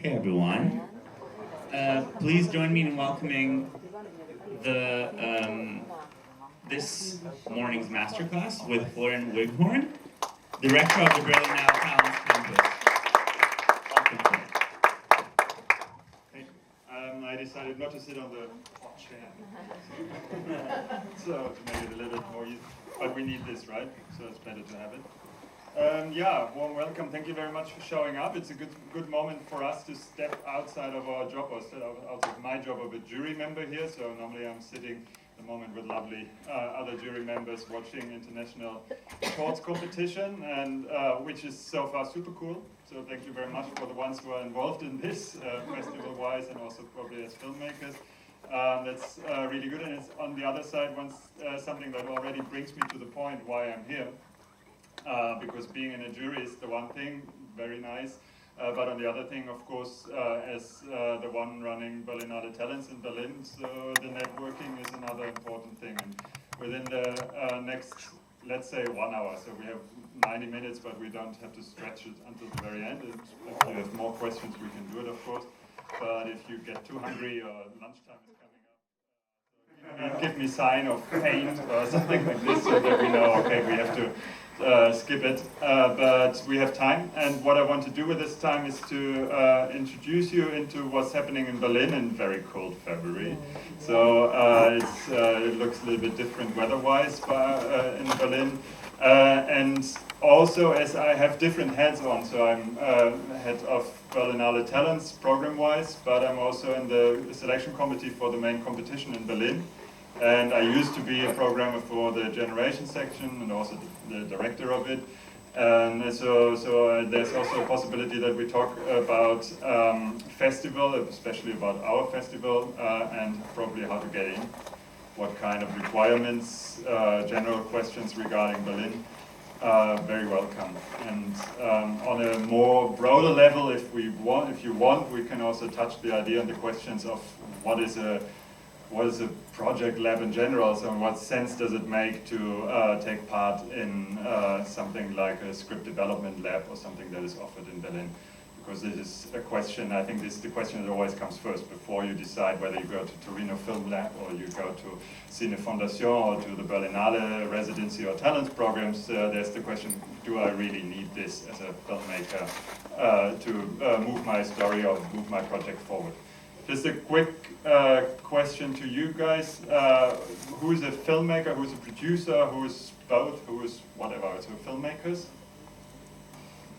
Hey everyone. Please join me in welcoming the this morning's masterclass with Florian Weghorn, director of the Berlinale Talents Campus. Welcome, Florian. Hey, I decided not to sit on the hot chair, so to make it a little bit more easy. But we need this, right? So it's better to have it. Yeah, warm welcome. Thank you very much for showing up. It's a good moment for us to step outside of our job, or step out of my job of a jury member here. So normally I'm sitting at the moment with lovely other jury members watching international sports competition, and which is so far super cool. So thank you very much for the ones who are involved in this festival-wise, and also probably as filmmakers. That's really good, and it's on the other side something that already brings me to the point why I'm here. Because being in a jury is the one thing, very nice, but on the other thing, of course, as the one running Berlinale Talents in Berlin, so the networking is another important thing. And within the next, let's say 1 hour, so we have 90 minutes, but we don't have to stretch it until the very end. And if you have more questions, we can do it, of course. But if you get too hungry or lunchtime is coming up, give me sign of paint or something like this, so that we know, okay, we have to skip it, but we have time, and what I want to do with this time is to introduce you into what's happening in Berlin in very cold February. So it looks a little bit different weather-wise in Berlin, and also as I have different hats on, so I'm head of Berlinale Talents program-wise, but I'm also in the selection committee for the main competition in Berlin. And I used to be a programmer for the generation section and also the director of it. And so there's also a possibility that we talk about festival, especially about our festival, and probably how to get in, what kind of requirements, general questions regarding Berlin. Very welcome. And on a more broader level, if you want, we can also touch the idea and the questions of what is a project lab in general, so in what sense does it make to take part in something like a script development lab or something that is offered in Berlin? Because this is a question, I think this is the question that always comes first before you decide whether you go to Torino Film Lab or you go to Cine Fondation or to the Berlinale residency or talents programs. There's the question, do I really need this as a filmmaker to move my story or move my project forward? Just a quick question to you guys. Who is a filmmaker, who is a producer, who is both, who is whatever? So filmmakers?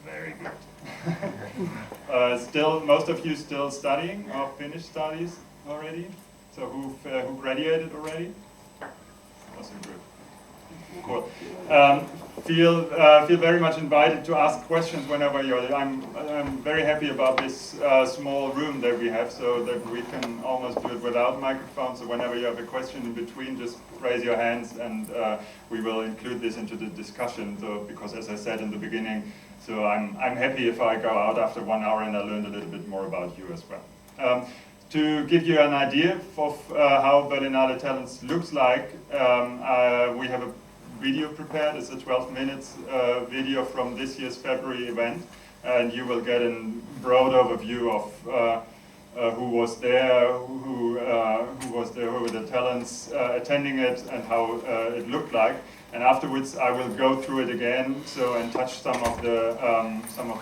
Very good. Still, most of you still studying or finished studies already? So who graduated already? Also good. Cool. Feel very much invited to ask questions whenever you're there. I'm very happy about this small room that we have, so that we can almost do it without microphones. So whenever you have a question in between, just raise your hands, and we will include this into the discussion. So, because as I said in the beginning, so I'm happy if I go out after 1 hour and I learned a little bit more about you as well. To give you an idea of how Berlinale Talents looks like, we have a video prepared. It's a 12 minutes video from this year's February event, and you will get a broad overview of who was there, who were the talents attending it, and how it looked like. And afterwards, I will go through it again, and touch some of the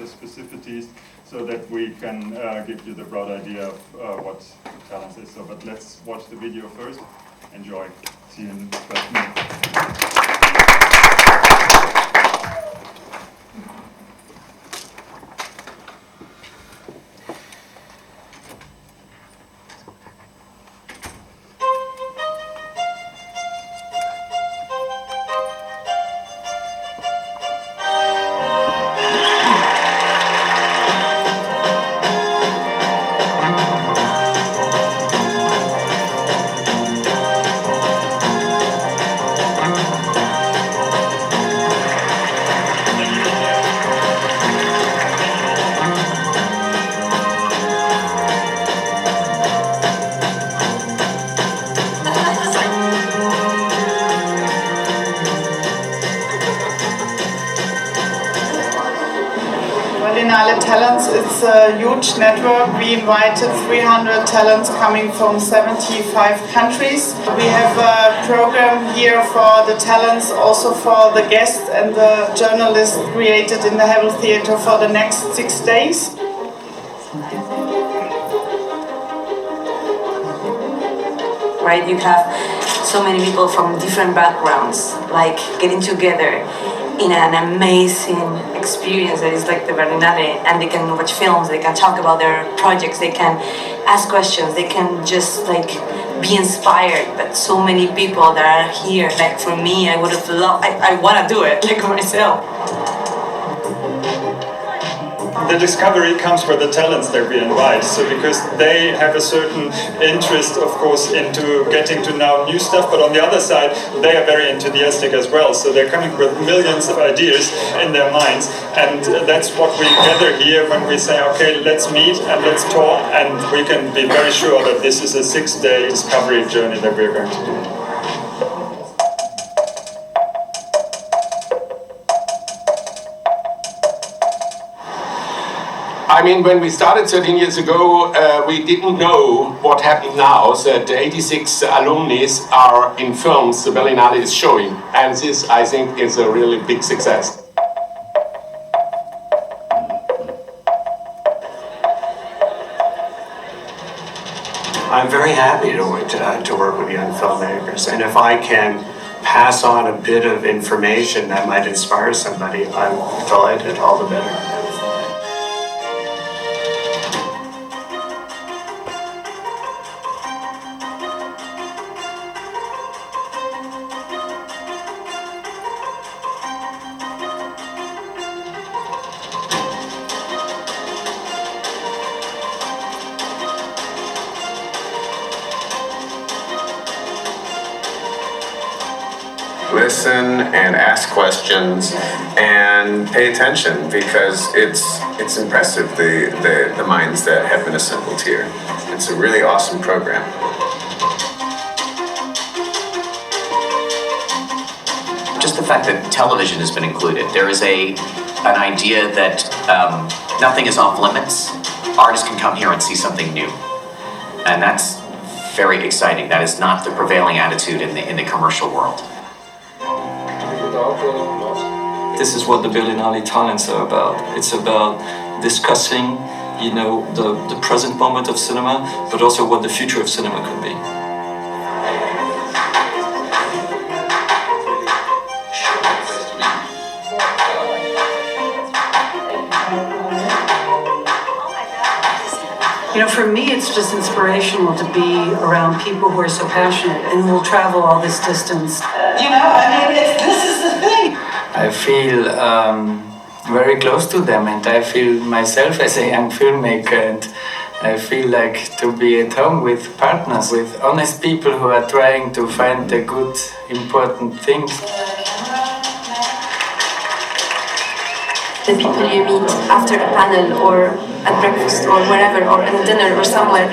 specificities, so that we can give you the broad idea of what talents is. So, but let's watch the video first. Enjoy. See you in 12 minutes. Berlinale Talents. It's a huge network. We invited 300 talents coming from 75 countries. We have a program here for the talents, also for the guests and the journalists created in the Hebel Theatre for the next 6 days. Right, you have so many people from different backgrounds, like getting together in an amazing experience that is like the Berlinale, and they can watch films, they can talk about their projects, they can ask questions, they can just like be inspired. But so many people that are here, like for me, I would have loved, I want to do it, like myself. The discovery comes with the talents that we invite. So because they have a certain interest, of course, into getting to know new stuff, but on the other side, they are very enthusiastic as well. So they're coming with millions of ideas in their minds, and that's what we gather here when we say, okay, let's meet and let's talk, and we can be very sure that this is a 6-day discovery journey that we're going to do. I mean, when we started 13 years ago, we didn't know what happened now, that 86 alumni are in films the Berlinale is showing. And this, I think, is a really big success. I'm very happy to work with young filmmakers. And if I can pass on a bit of information that might inspire somebody, I'm delighted, all the better. Listen and ask questions and pay attention, because it's impressive the minds that have been assembled here. It's a really awesome program. Just the fact that television has been included, there is an idea that nothing is off limits. Artists can come here and see something new, and that's very exciting. That is not the prevailing attitude in the commercial world. This is what the Berlinale Talents are about. It's about discussing, you know, the present moment of cinema, but also what the future of cinema could be. You know, for me, it's just inspirational to be around people who are so passionate and will travel all this distance. You know, I mean, this is the thing. I feel very close to them, and I feel myself as a young filmmaker, and I feel like to be at home with partners, with honest people who are trying to find the good, important things. The people you meet after a panel or at breakfast or wherever, or in dinner or somewhere,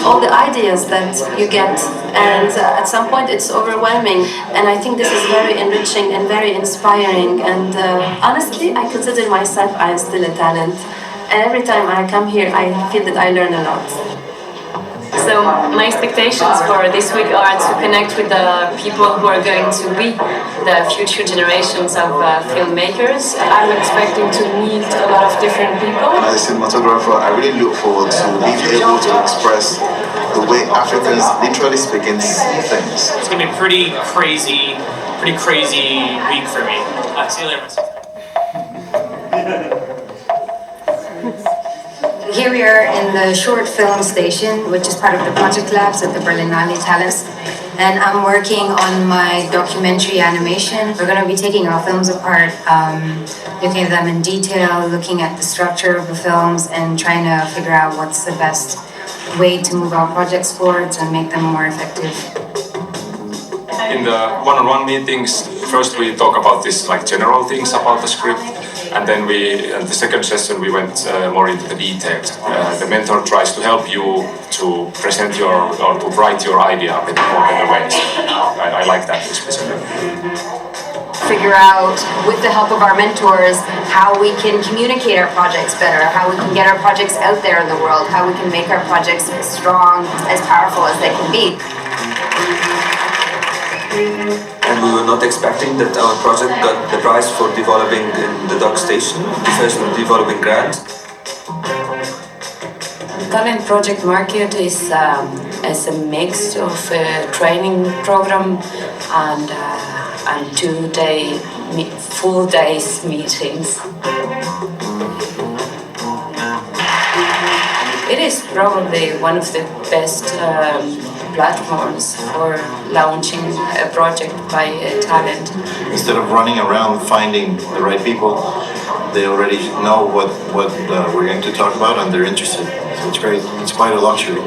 all the ideas that you get, and at some point it's overwhelming, and I think this is very enriching and very inspiring, and honestly I consider myself I'm still a talent, and every time I come here I feel that I learn a lot. So my expectations for this week are to connect with the people who are going to be the future generations of filmmakers. I'm expecting to meet a lot of different people. As a cinematographer, I really look forward to being able to express the way Africans literally speak and see things. It's going to be a pretty crazy week for me. See you later. Here we are in the short film station, which is part of the project labs at the Berlinale Talents. And I'm working on my documentary animation. We're going to be taking our films apart, looking at them in detail, looking at the structure of the films, and trying to figure out what's the best way to move our projects forward and make them more effective. In the one-on-one meetings, first we talk about this like general things about the script, and then in the second session we went more into the details. The mentor tries to help you to present or to write your idea in more better ways. I like that especially. figure out, with the help of our mentors, how we can communicate our projects better, how we can get our projects out there in the world, how we can make our projects as strong, as powerful as they can be. And we were not expecting that our project got the prize for developing in the dock station, the first developing grant. Talent Project Market is a mix of a training program and full days meetings. It is probably one of the best platforms for launching a project by a talent. Instead of running around finding the right people, they already know what we're going to talk about and they're interested. So it's great. It's quite a luxury.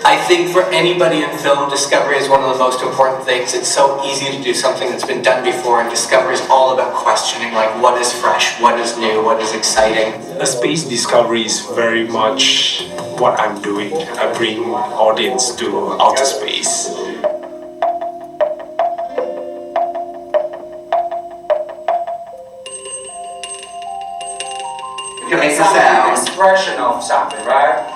I think for anybody in film, discovery is one of the most important things. It's so easy to do something that's been done before, and discovery is all about questioning, like what is fresh, what is new, what is exciting. A space discovery is very much what I'm doing. I bring audience to outer space. You can make an expression of something, right?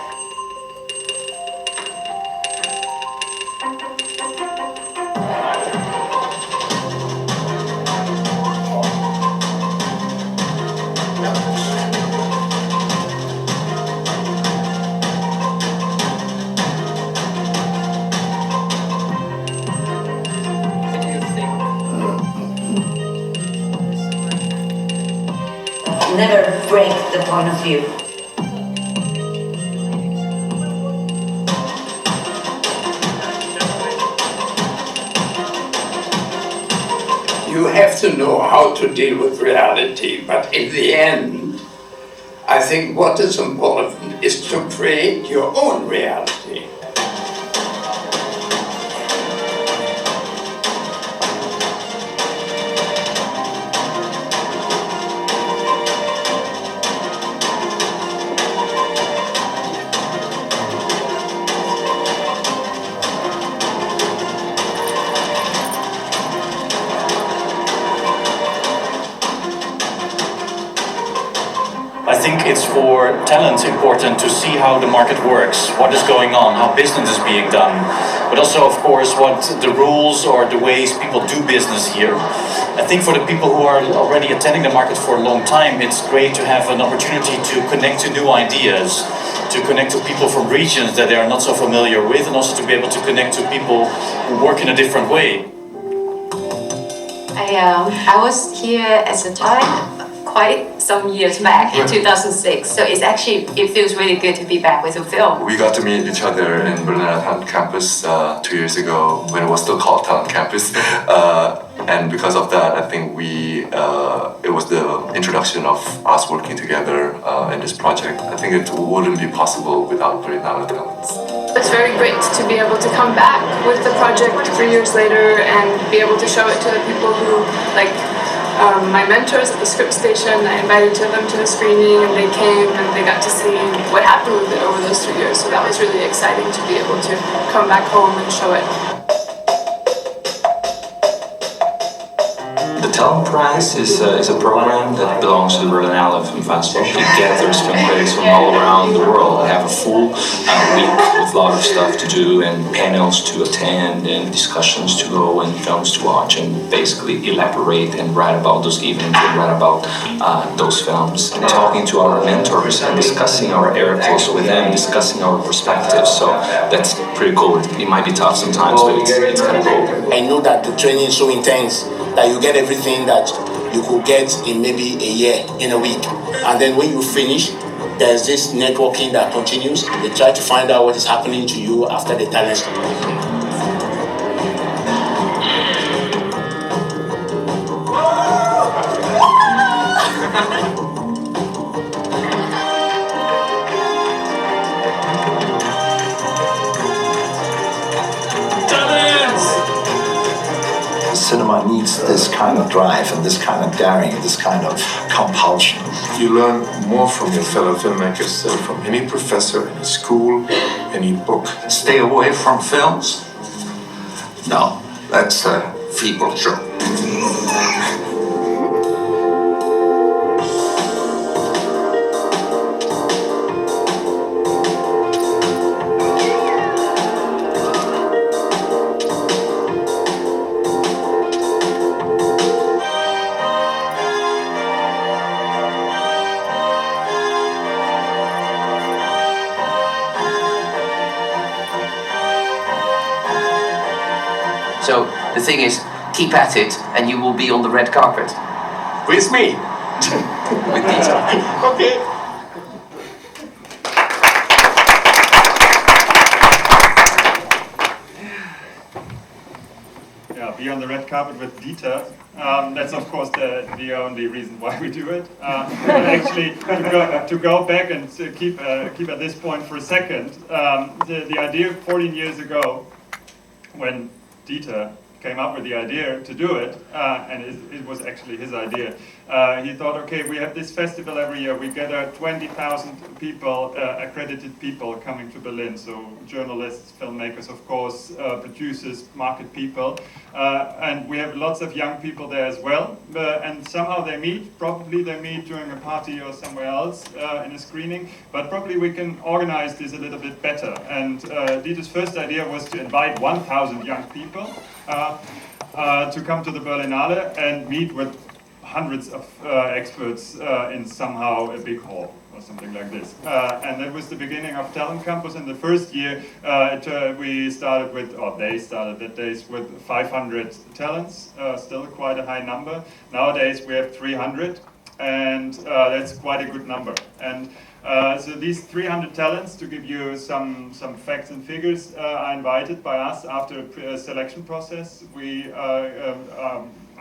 Never break the point of view. You have to know how to deal with reality, but in the end, I think what is important is to create your own reality. I think it's for talent important to see how the market works, what is going on, how business is being done, but also, of course, what the rules or the ways people do business here. I think for the people who are already attending the market for a long time, it's great to have an opportunity to connect to new ideas, to connect to people from regions that they are not so familiar with, and also to be able to connect to people who work in a different way. I was here as a talent quite some years back in 2006, so it feels really good to be back with a film. We got to meet each other in Berlinale Talent Campus 2 years ago when it was still called Talent Campus. And because of that, I think it was the introduction of us working together in this project. I think it wouldn't be possible without Berlinale Talents. It's very great to be able to come back with the project 3 years later and be able to show it to the people who, like, my mentors at the script station. I invited them to the screening and they came and they got to see what happened with it over those 3 years. So that was really exciting to be able to come back home and show it. The Talent Prize is a program that belongs to the Berlinale Film Festival. It gathers film critics from all around the world. They have a full week with have a lot of stuff to do and panels to attend and discussions to go and films to watch and basically elaborate and write about those events and write about those films. And talking to our mentors and discussing our articles with them, discussing our perspectives. So that's pretty cool. It might be tough sometimes, but it's kind of cool. I know that the training is so intense that you get everything that you could get in maybe a year, in a week. And then when you finish, there's this networking that continues. They try to find out what is happening to you after the talent. Cinema needs this kind of drive and this kind of daring, this kind of compulsion. You learn more from your fellow filmmakers than from any professor, any school, any book. Stay away from films? No, that's a feeble joke. So the thing is, keep at it and you will be on the red carpet. With me. With Dieter. Okay. Yeah, be on the red carpet with Dieter. That's of course the only reason why we do it. Actually, to go back and keep at this point for a second, the idea 14 years ago, when Dieter came up with the idea to do it, and it was actually his idea. He thought, okay, we have this festival every year. We gather 20,000 people, accredited people coming to Berlin. So journalists, filmmakers, of course, producers, market people. And we have lots of young people there as well. And somehow they meet, probably they meet during a party or somewhere else in a screening. But probably we can organize this a little bit better. And Dieter's first idea was to invite 1,000 young people to come to the Berlinale and meet with hundreds of experts in somehow a big hall or something like this. And that was the beginning of Talent Campus. In the first year, we started with, or they started that days with 500 talents, still quite a high number. Nowadays we have 300, and that's quite a good number. And so these 300 talents, to give you some facts and figures, are invited by us after a selection process. We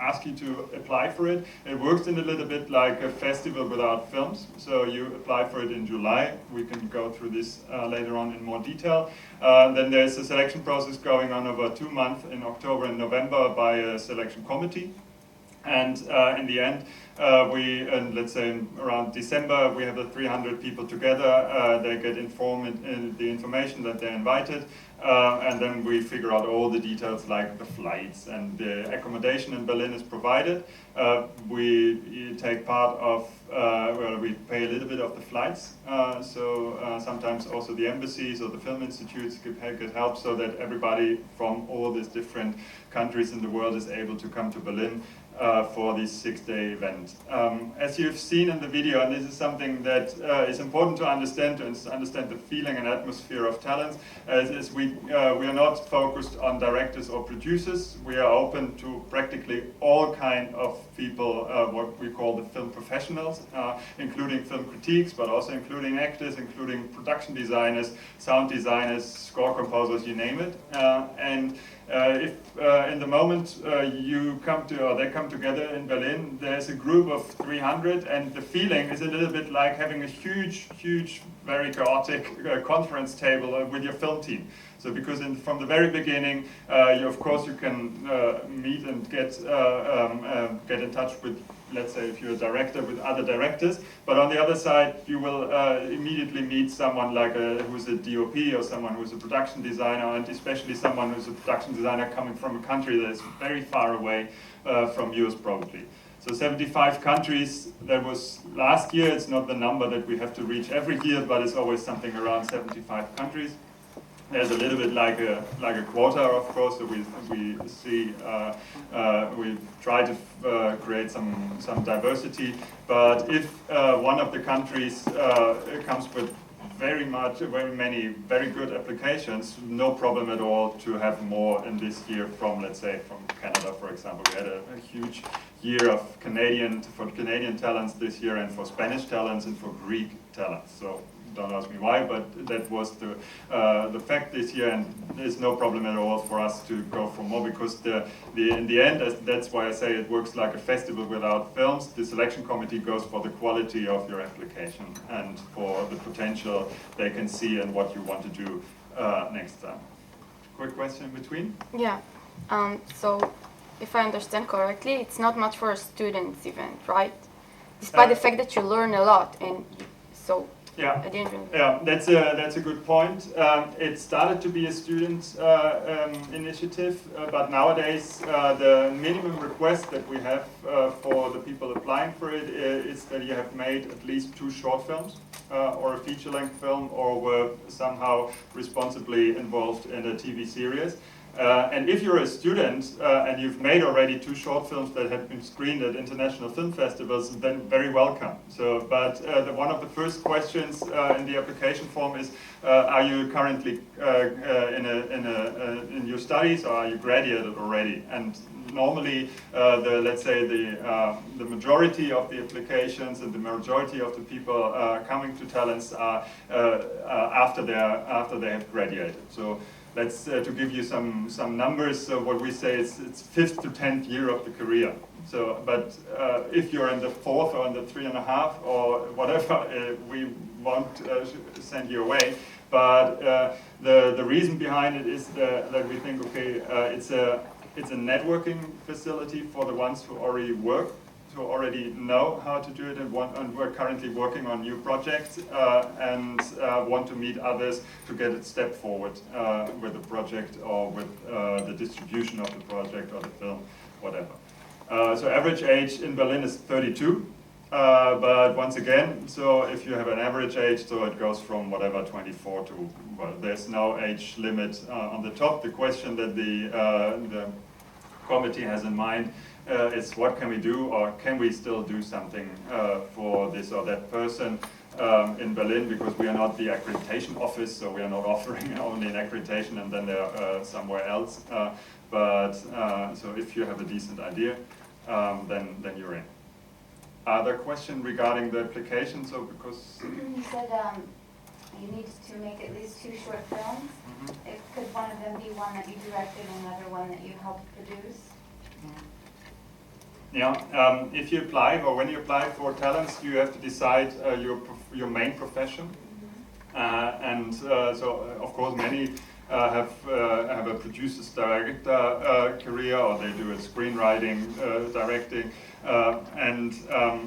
ask you to apply for it. It works in a little bit like a festival without films. So you apply for it in July. We can go through this later on in more detail. Then there's a selection process going on over 2 months in October and November by a selection committee. And in the end, let's say around December, we have the 300 people together. They get informed in the information that they're invited. And then we figure out all the details like the flights and the accommodation in Berlin is provided. We take part of, we pay a little bit of the flights. So sometimes also the embassies or the film institutes get help so that everybody from all these different countries in the world is able to come to Berlin for this 6-day event. As you've seen in the video, and this is something that is important to understand the feeling and atmosphere of talents, is we are not focused on directors or producers. We are open to practically all kind of people, what we call the film professionals, including film critiques, but also including actors, including production designers, sound designers, score composers, you name it. If in the moment you come to, or they come together in Berlin, there's a group of 300, and the feeling is a little bit like having a huge, very chaotic conference table with your film team. So because from the very beginning, of course you can meet and get in touch with, let's say if you're a director, with other directors, but on the other side you will immediately meet someone like who's a DOP or someone who's a production designer, and especially someone who's a production designer coming from a country that is very far away from yours probably. So 75 countries, that was last year. It's not the number that we have to reach every year, but it's always something around 75 countries. there's a little bit like a quota, of course. So we see we try to create some diversity. But if one of the countries comes with very many very good applications, no problem at all to have more in this year from, let's say, from Canada, for example. We had a huge year of Canadian talents this year, and for Spanish talents and for Greek talents. So don't ask me why, but that was the fact this year, and there's no problem at all for us to go for more, because in the end, that's why I say it works like a festival without films. The selection committee goes for the quality of your application and for the potential they can see and what you want to do next time. Quick question in between? Yeah, so if I understand correctly, it's not much for a students event, right? Despite the fact that you learn a lot, and so yeah, I didn't really... yeah, that's a good point. It started to be a student initiative, but nowadays the minimum request that we have for the people applying for it is that you have made at least 2 short films or a feature-length film, or were somehow responsibly involved in a TV series. And if you're a student and you've made already 2 short films that have been screened at international film festivals, then very welcome. So, but one of the first questions in the application form is, are you currently in your studies, or are you graduated already? And normally, let's say the majority of the applications and the majority of the people coming to talents are after they have graduated. So. Let's to give you some numbers. So what we say is it's 5th to 10th year of the career. So, but if you're in the 4th or in the 3.5 or whatever, we won't send you away. But the reason behind it is that we think, okay, it's a networking facility for the ones who already work, who already know how to do it, and we're currently working on new projects and want to meet others to get it step forward with the project, or with the distribution of the project or the film, whatever. So average age in Berlin is 32, but once again, so if you have an average age, so it goes from whatever 24 to, well, there's no age limit on the top. The question that the committee has in mind is what can we do, or can we still do something for this or that person in Berlin, because we are not the accreditation office, so we are not offering only an accreditation and then they're somewhere else. So if you have a decent idea, then you're in. Other question regarding the application? So because you said you need to make at least 2 short films. Could one of them be one that you directed and another one that you helped produce? Yeah, if you apply, or when you apply for talents, you have to decide your main profession. So of course many have a producer's director career, or they do a screenwriting, directing,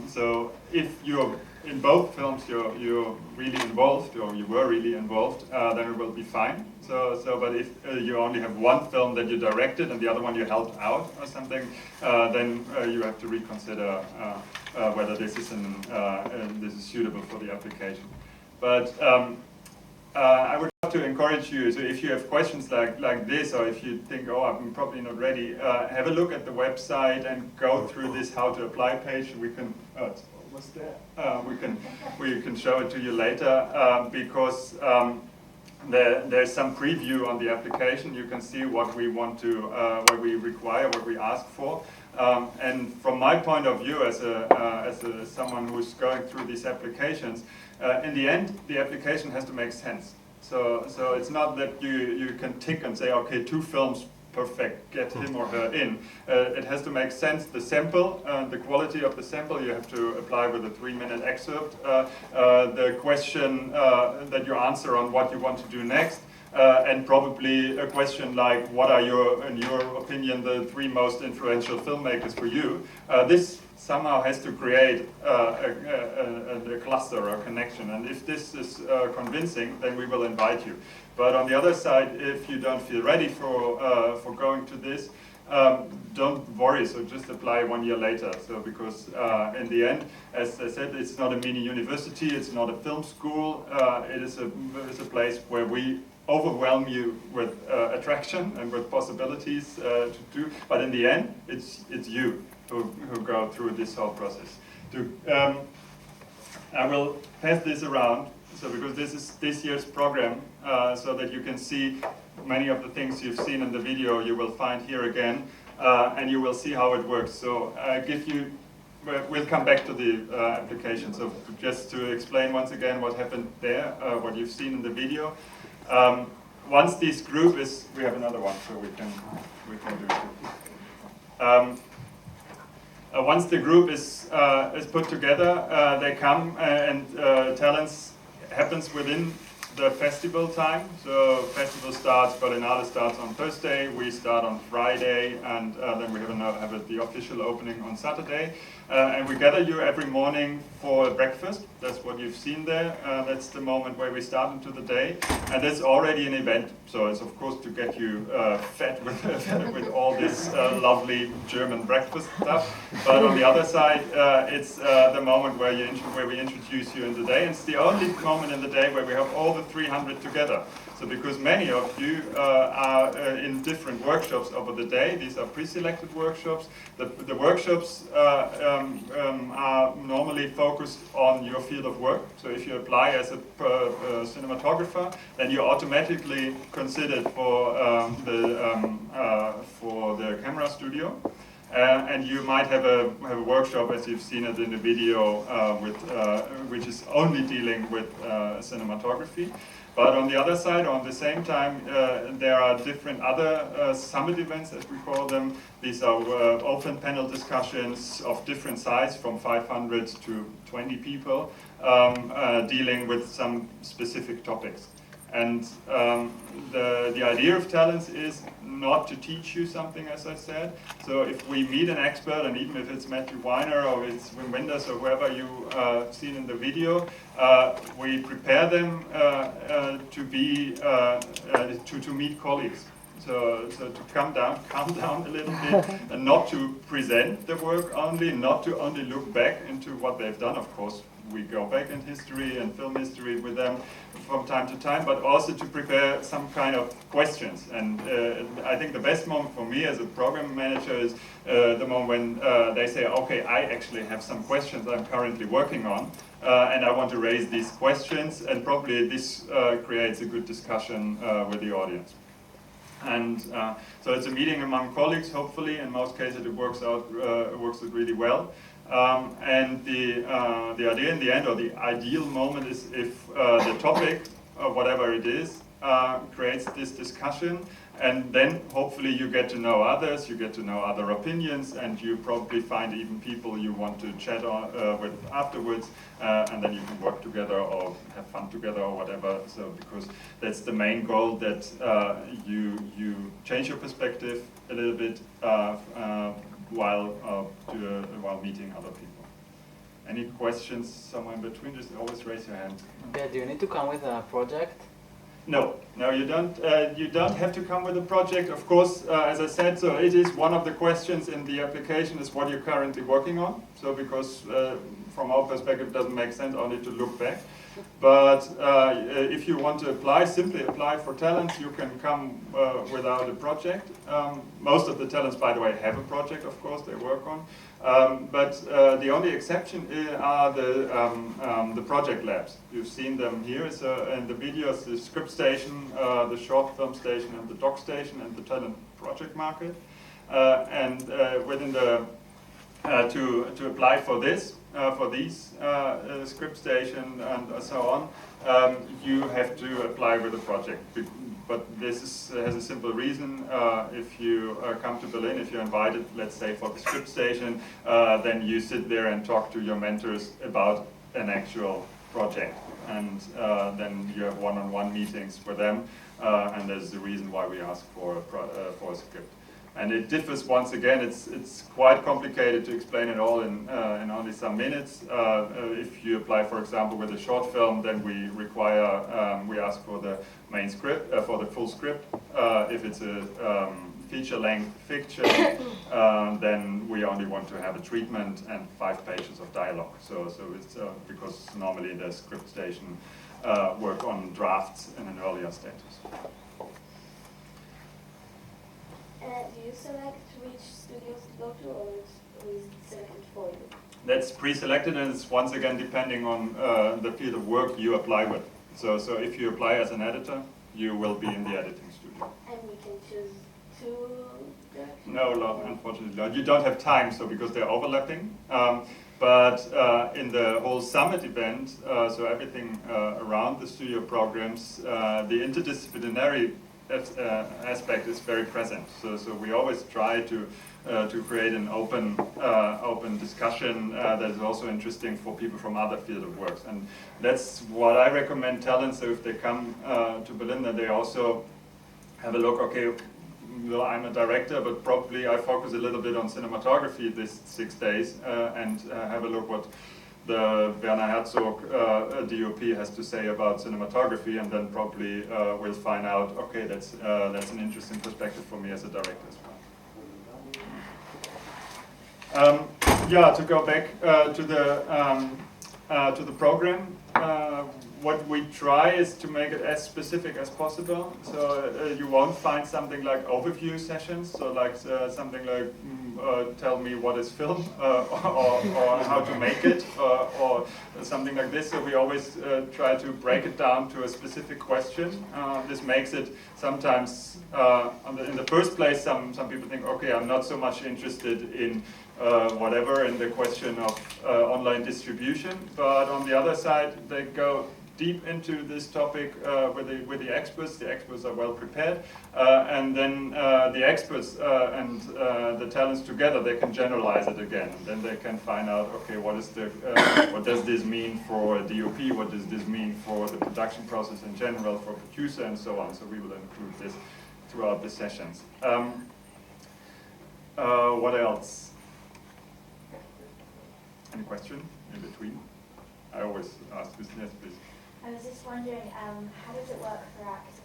so if you're in both films you're really involved, or you were really involved, then it will be fine. But if you only have one film that you directed and the other one you helped out or something, then you have to reconsider whether this is suitable for the application. But I would love to encourage you, so if you have questions like this, or if you think, oh, I'm probably not ready, have a look at the website and go through this how to apply page. We can almost there. We can show it to you later, because there's some preview on the application. You can see what we want to, what we require, what we ask for. And from my point of view, as someone who's going through these applications, in the end, the application has to make sense. So it's not that you can tick and say, okay, 2 films, perfect, get him or her in. It has to make sense. The sample, the quality of the sample, you have to apply with a 3-minute excerpt. The question that you answer on what you want to do next, and probably a question like, what are in your opinion, the 3 most influential filmmakers for you? This somehow has to create a cluster or a connection, and if this is convincing, then we will invite you. But on the other side, if you don't feel ready for going to this, don't worry, so just apply 1 year later. So because in the end, as I said, it's not a mini university, it's not a film school, it is a place where we overwhelm you with attraction and with possibilities to do, but in the end, it's you who go through this whole process. I will pass this around, so because this is this year's program, so that you can see many of the things you've seen in the video you will find here again, and you will see how it works. So we'll come back to the application. So just to explain once again what happened there, what you've seen in the video. Once this group is, we have another one, so we can do it. Once the group is put together, they come and talents happens within the festival time. So festival starts, Berlinale starts on Thursday, we start on Friday, and then we have the official opening on Saturday. And we gather you every morning for breakfast. That's what you've seen there. That's the moment where we start into the day. And that's already an event. So it's of course to get you fed with all this lovely German breakfast stuff. But on the other side, it's the moment where we introduce you in the day. And it's the only moment in the day where we have all the 300 together. So because many of you are in different workshops over the day, these are pre-selected workshops. The workshops are normally focused on your field of work. So if you apply as a cinematographer, then you're automatically considered for the camera studio. And you might have a workshop, as you've seen it in the video, which is only dealing with cinematography. But on the other side, on the same time, there are different other summit events, as we call them. These are open panel discussions of different size, from 500 to 20 people, dealing with some specific topics. And the idea of Talents is not to teach you something, as I said. So if we meet an expert, and even if it's Matthew Weiner or it's Wim Wenders or whoever you seen in the video, we prepare them to meet colleagues. So to calm down a little bit, and not to present the work only, not to only look back into what they've done. Of course, we go back in history and film history with them from time to time, but also to prepare some kind of questions. And I think the best moment for me as a program manager is the moment when they say, okay, I actually have some questions I'm currently working on, and I want to raise these questions, and probably this creates a good discussion with the audience. And so it's a meeting among colleagues, hopefully. In most cases it works out really well. And the idea in the end, or the ideal moment, is if the topic, whatever it is, creates this discussion, and then hopefully you get to know others, you get to know other opinions, and you probably find even people you want to chat with afterwards, and then you can work together or have fun together or whatever. So because that's the main goal, that you change your perspective a little bit while meeting other people. Any questions somewhere in between? Just always raise your hand. Yeah, do you need to come with a project? No, you don't. You don't have to come with a project. Of course, as I said, so it is one of the questions in the application is what you're currently working on. So because from our perspective, it doesn't make sense only to look back. But if you want to apply, simply apply for talents. You can come without a project. Most of the talents, by the way, have a project, of course, they work on. But the only exception are the project labs. You've seen them here. So in the videos, the script station, the short film station, and the doc station, and the talent project market. And within the to apply for this, for these script station and so on, you have to apply with a project. But this has a simple reason. If you come to Berlin, if you're invited, let's say for the script station, then you sit there and talk to your mentors about an actual project. And then you have one-on-one meetings with them, and there's the reason why we ask for a script. And it differs, once again, it's quite complicated to explain it all in only some minutes. If you apply, for example, with a short film, then we require, we ask for the main script, for the full script. If it's a feature-length fiction, then we only want to have a treatment and 5 pages of dialogue. So it's because normally the script station work on drafts in an earlier status. Do you select which studios to go to, or is it selected for you? That's pre-selected, and it's once again depending on the field of work you apply with. So if you apply as an editor, you will be in the editing studio. And we can choose two directions? No, unfortunately not. You don't have time, so because they're overlapping. But in the whole summit event, so everything around the studio programs, the interdisciplinary aspect is very present. So we always try to create an open discussion that is also interesting for people from other field of works. And that's what I recommend talents. So if they come to Berlin, then they also have a look, okay, well, I'm a director, but probably I focus a little bit on cinematography this 6 days and have a look what the Werner Herzog DOP has to say about cinematography, and then probably we'll find out, okay, that's an interesting perspective for me as a director as well. Yeah, to go back to the program, what we try is to make it as specific as possible. So you won't find something like overview sessions, so like something like tell me what is film or how to make it or something like this. So we always try to break it down to a specific question. This makes it sometimes, in the first place, some people think, okay, I'm not so much interested in whatever in the question of online distribution, but on the other side, they go deep into this topic with the experts. The experts are well prepared, and then the experts and the talents together, they can generalize it again, and then they can find out, okay, what does this mean for a DOP? What does this mean for the production process in general, for producer, and so on. So we will include this throughout the sessions. What else? Any question in between? I always ask this. Yes, please. I was just wondering, how does it work for actors?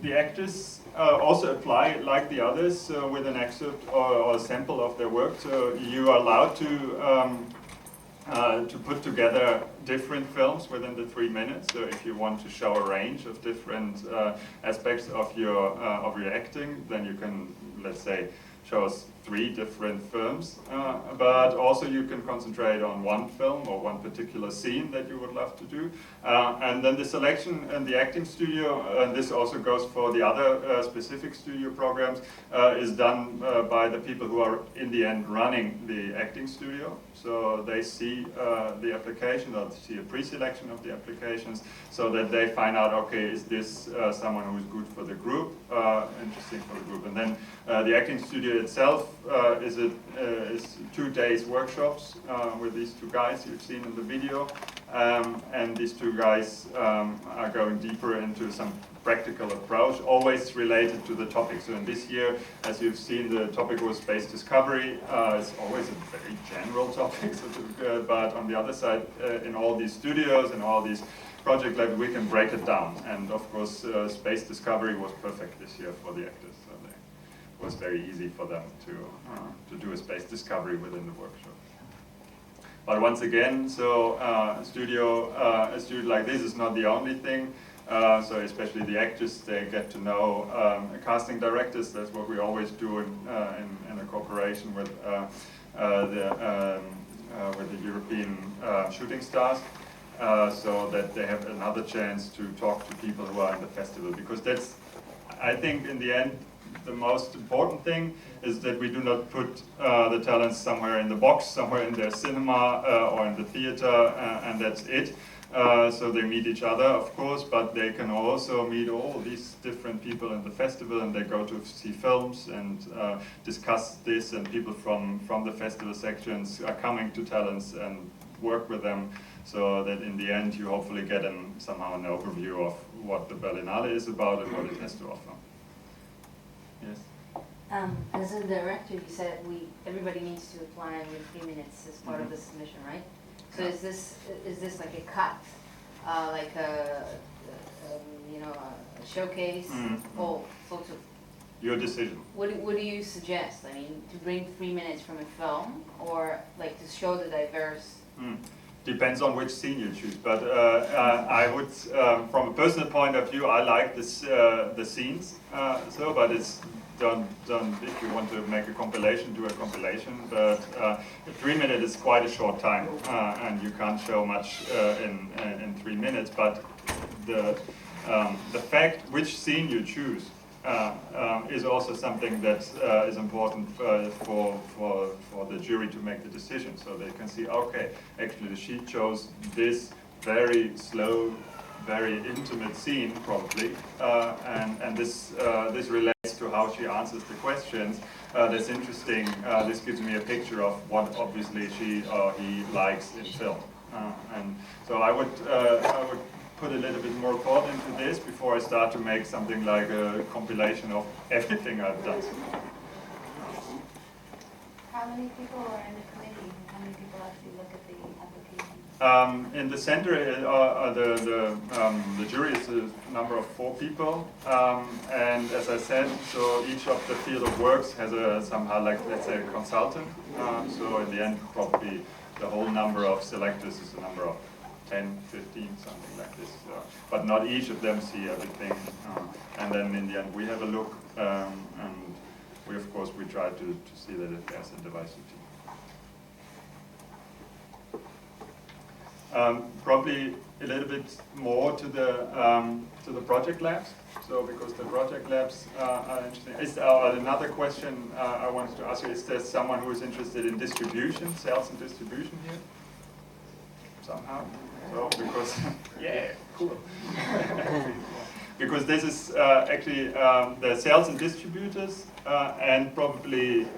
The actors also apply, like the others, with an excerpt or a sample of their work. So you are allowed to put together different films within the 3 minutes. So if you want to show a range of different aspects of your acting, then you can, let's say, show us 3 different films, but also you can concentrate on one film or one particular scene that you would love to do. And then the selection in the acting studio, and this also goes for the other specific studio programs, is done by the people who are in the end running the acting studio. So they see the application, or see a pre-selection of the applications, so that they find out, okay, is this someone who is good for the group, interesting for the group. And then the acting studio itself is 2 days workshops with these 2 guys you've seen in the video, and these 2 guys are going deeper into some practical approach, always related to the topic. So in this year, as you've seen, the topic was space discovery. It's always a very general topic, but on the other side, in all these studios and all these project labs, we can break it down. And of course, space discovery was perfect this year for the actors. So it was very easy for them to do a space discovery within the workshop. But once again, so a studio like this is not the only thing. So especially the actors, they get to know casting directors. That's what we always do in a cooperation with the European shooting stars, so that they have another chance to talk to people who are in the festival. Because that's, I think, in the end, the most important thing is that we do not put the talents somewhere in the box, somewhere in their cinema or in the theater, and that's it. So they meet each other, of course, but they can also meet all these different people in the festival, and they go to see films and discuss this, and people from the festival sections are coming to talents and work with them, so that in the end you hopefully get somehow an overview of what the Berlinale is about and what it has to offer. Yes? As a director, you said everybody needs to apply with 3 minutes as part of the submission, right? So is this like a cut, like a showcase? Oh, so your decision. What do you suggest? I mean, to bring 3 minutes from a film, or like to show the diverse Depends on which scene you choose, but I would, from a personal point of view, I like this, the scenes. But it's don't. If you want to make a compilation, do a compilation. But 3 minutes is quite a short time, and you can't show much in 3 minutes. But the fact which scene you choose is also something that is important for the jury to make the decision, so they can see, okay, actually she chose this very slow, very intimate scene probably, and this relates to how she answers the questions. That's interesting. This gives me a picture of what obviously she or he likes in film, and so I would put a little bit more thought into this before I start to make something like a compilation of everything I've done. How many people are in the committee? How many people actually look at the application? In the center, the jury is a number of 4 people, and as I said, so each of the field of works has a somehow, like, let's say, a consultant. So in the end, probably the whole number of selectors is a number of 10, 15, something like this. But not each of them see everything. And then in the end, we have a look, and we, of course, we try to see that it has a divisive team. Probably a little bit more to the project labs. So because the project labs are interesting. Is another question I wanted to ask you, is there someone who is interested in distribution, sales and distribution here? Somehow? So, because, yeah, cool. Because this is actually the sales and distributors and probably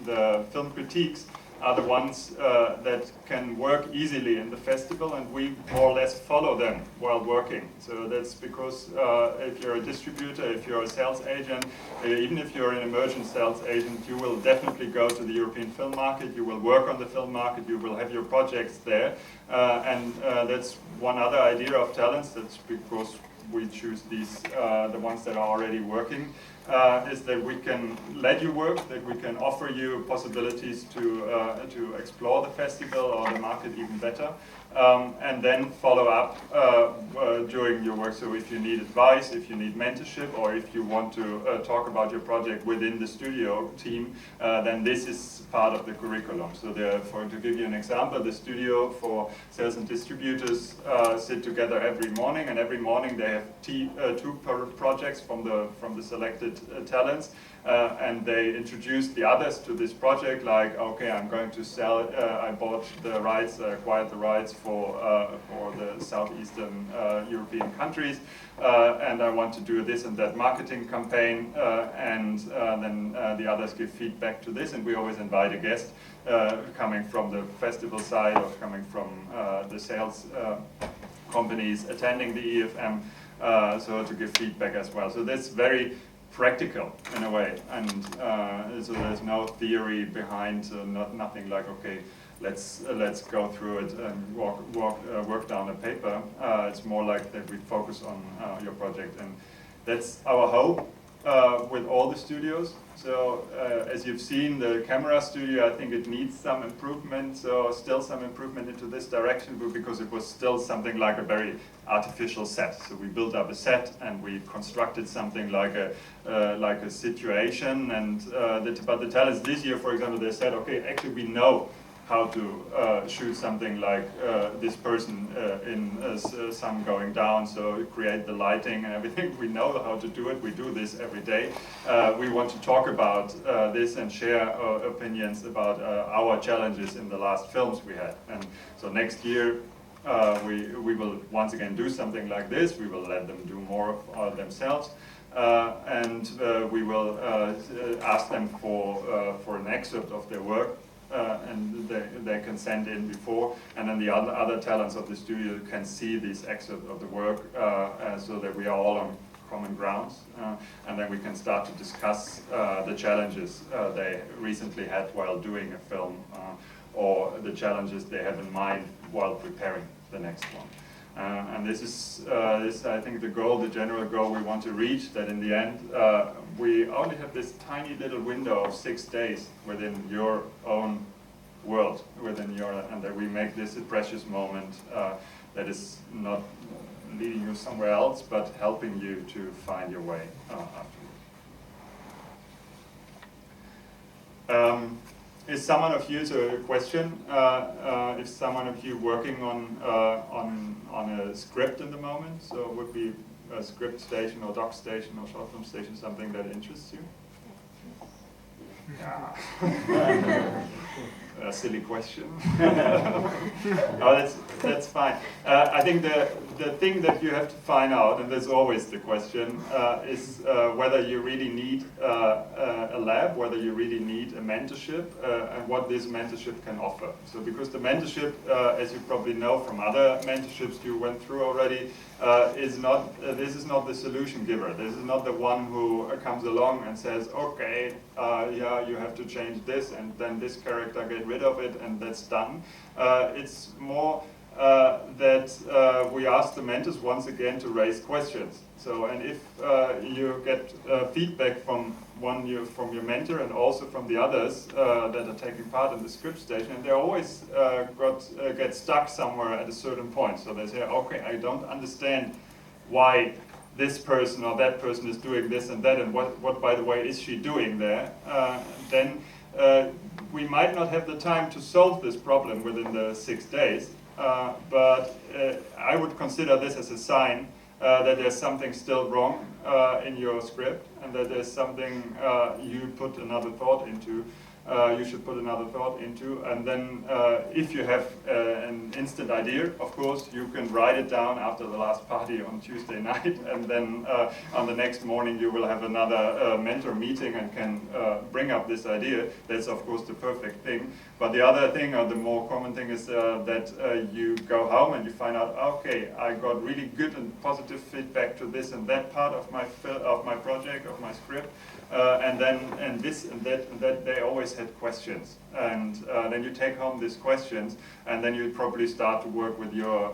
the film critiques are the ones that can work easily in the festival, and we more or less follow them while working. So that's because if you're a distributor, if you're a sales agent, even if you're an emergent sales agent, you will definitely go to the European film market, you will work on the film market, you will have your projects there. And that's one other idea of talents, that's because we choose these, the ones that are already working, is that we can let you work, that we can offer you possibilities to explore the festival or the market even better, and then follow up during your work. So if you need advice, if you need mentorship, or if you want to talk about your project within the studio team, then this is part of the curriculum. So therefore, to give you an example, the studio for sales and distributors sit together every morning, and every morning they have 2 projects from the selected talents, and they introduce the others to this project, like, okay, I'm going to sell, I bought the rights, acquired the rights for the southeastern European countries, and I want to do this and that marketing campaign, and then the others give feedback to this, and we always invite a guest coming from the festival side or coming from the sales companies attending the EFM, so to give feedback as well. So that's very practical in a way, and so there's no theory behind, nothing like, okay, let's go through it and work down a paper. It's more like that we focus on your project, and that's our hope with all the studios. So as you've seen, the camera studio, I think it needs some improvement, so still some improvement into this direction, but because it was still something like a very artificial set. So we built up a set and we constructed something like a situation, and but the talents this year, for example, they said, okay, actually we know how to shoot something like this person in sun going down, so create the lighting and everything. We know how to do it, we do this every day. We want to talk about this and share opinions about our challenges in the last films we had. And so next year we will once again do something like this. We will let them do more themselves. And we will ask them for an excerpt of their work. And they can send in before, and then the other talents of the studio can see this excerpt of the work, so that we are all on common grounds, and then we can start to discuss the challenges they recently had while doing a film, or the challenges they have in mind while preparing the next one. And this is, I think, the goal, the general goal we want to reach, that in the end, we only have this tiny little window of 6 days within your own world within your, and that we make this a precious moment that is not leading you somewhere else, but helping you to find your way afterwards. Is someone of you, so a question, is someone of you working on a script in the moment? So would be a script station or doc station or short film station something that interests you? Yeah. A silly question. No, that's fine. I think the thing that you have to find out, and there's always the question, is whether you really need a lab, whether you really need a mentorship, and what this mentorship can offer. So because the mentorship, as you probably know from other mentorships you went through already, is not, this is not the solution giver. This is not the one who comes along and says, okay, yeah, you have to change this, and then this character, get rid of it, and that's done. It's more that we ask the mentors once again to raise questions. So, and if you get feedback from from your mentor and also from the others that are taking part in the script station, and they always get stuck somewhere at a certain point. So they say, okay, I don't understand why this person or that person is doing this and that, and what by the way, is she doing there? Then we might not have the time to solve this problem within the 6 days, but I would consider this as a sign that there's something still wrong in your script, and that there's something you put another thought into. You should put another thought into, and then if you have an instant idea, of course, you can write it down after the last party on Tuesday night, and then on the next morning you will have another mentor meeting and can bring up this idea. That's of course the perfect thing. But the other thing, or the more common thing, is that you go home and you find out, okay, I got really good and positive feedback to this and that part of my project, of my script. And this and that, they always had questions, and then you take home these questions, and then you probably start to work with your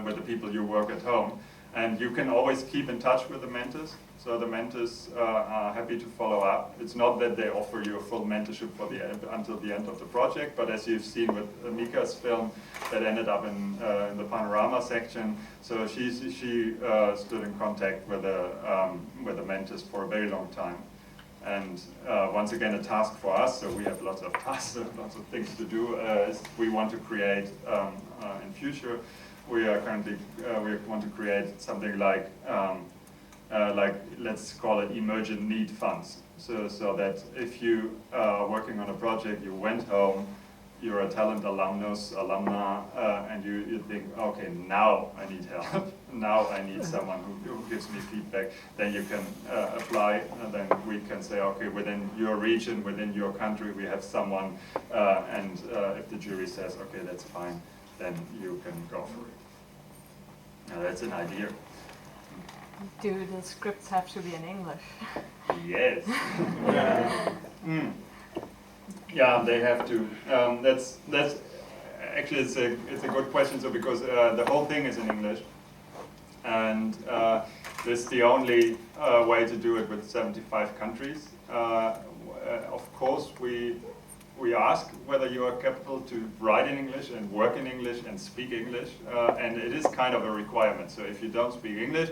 with the people you work at home, and you can always keep in touch with the mentors. So the mentors are happy to follow up. It's not that they offer you a full mentorship for until the end of the project, but as you've seen with Mika's film that ended up in the panorama section, so she stood in contact with the mentors for a very long time. And once again, a task for us, so we have lots of tasks, lots of things to do, is we want to create, in future, we want to create something like let's call it emergent need funds. So that if you are working on a project, you went home, you're a talent alumna, and you think, okay, now I need help. Now I need someone who gives me feedback. Then you can apply, and then we can say, okay, within your region, within your country, we have someone, and if the jury says, okay, that's fine, then you can go for it. Now that's an idea. Do the scripts have to be in English? Yes. Yeah, they have to. That's actually it's a good question. So because the whole thing is in English, and this is the only way to do it with 75 countries. Of course, we ask whether you are capable to write in English and work in English and speak English, and it is kind of a requirement. So if you don't speak English,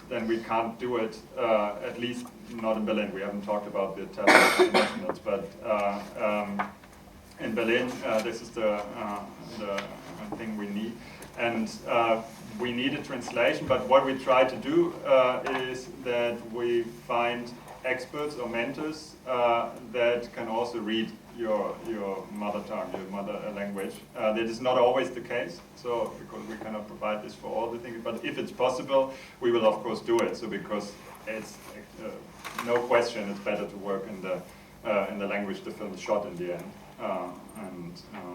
then we can't do it, at least not in Berlin. We haven't talked about the talent internationals, but in Berlin, this is the thing we need. And we need a translation, but what we try to do is that we find experts or mentors that can also read your mother tongue, your mother language. That is not always the case, so because we cannot provide this for all the things, but if it's possible, we will of course do it. So because it's no question, it's better to work in the language the film is shot in the end.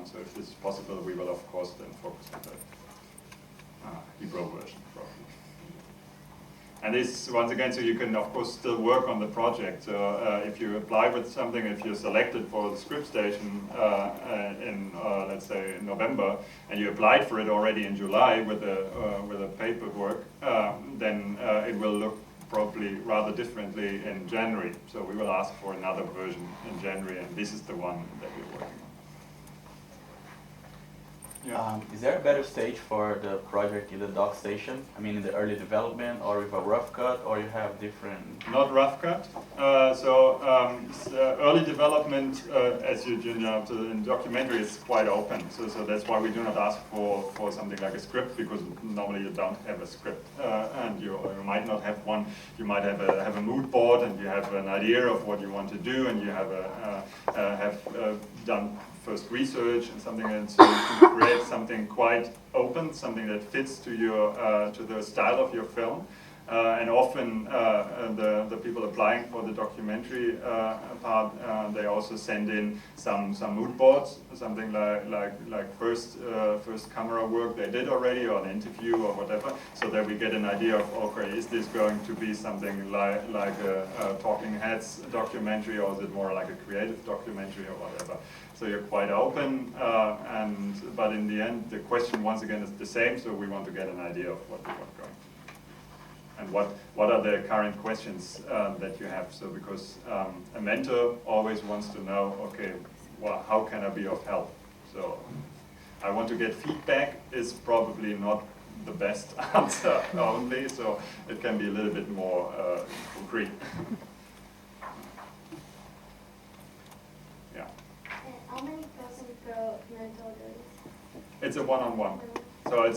So if this is possible, we will of course then focus on the Hebrew version probably. And this, once again, so you can, of course, still work on the project. So if you apply with something, if you're selected for the script station in, let's say, November, and you applied for it already in July with the paperwork, then it will look probably rather differently in January. So we will ask for another version in January, and this is the one that we're working on. Yeah. Is there a better stage for the project in the dock station? I mean, in the early development, or with a rough cut, or you have different? Not rough cut. Early development, as you know, in documentary is quite open. So that's why we do not ask for something like a script, because normally you don't have a script, and you might not have one. You might have a mood board, and you have an idea of what you want to do, and you have done first research and something, and so you can create something quite open, something that fits to your to the style of your film. And often the people applying for the documentary part, they also send in some mood boards, something like first camera work they did already, or an interview or whatever, so that we get an idea of, okay, is this going to be something like a Talking Heads documentary, or is it more like a creative documentary or whatever? So you're quite open, but in the end, the question once again is the same. So we want to get an idea of what we want going. And what are the current questions that you have? So because a mentor always wants to know, okay, well, how can I be of help? So I want to get feedback is probably not the best answer only, so it can be a little bit more concrete. Yeah. How many person per mentor there is? It's a one-on-one. So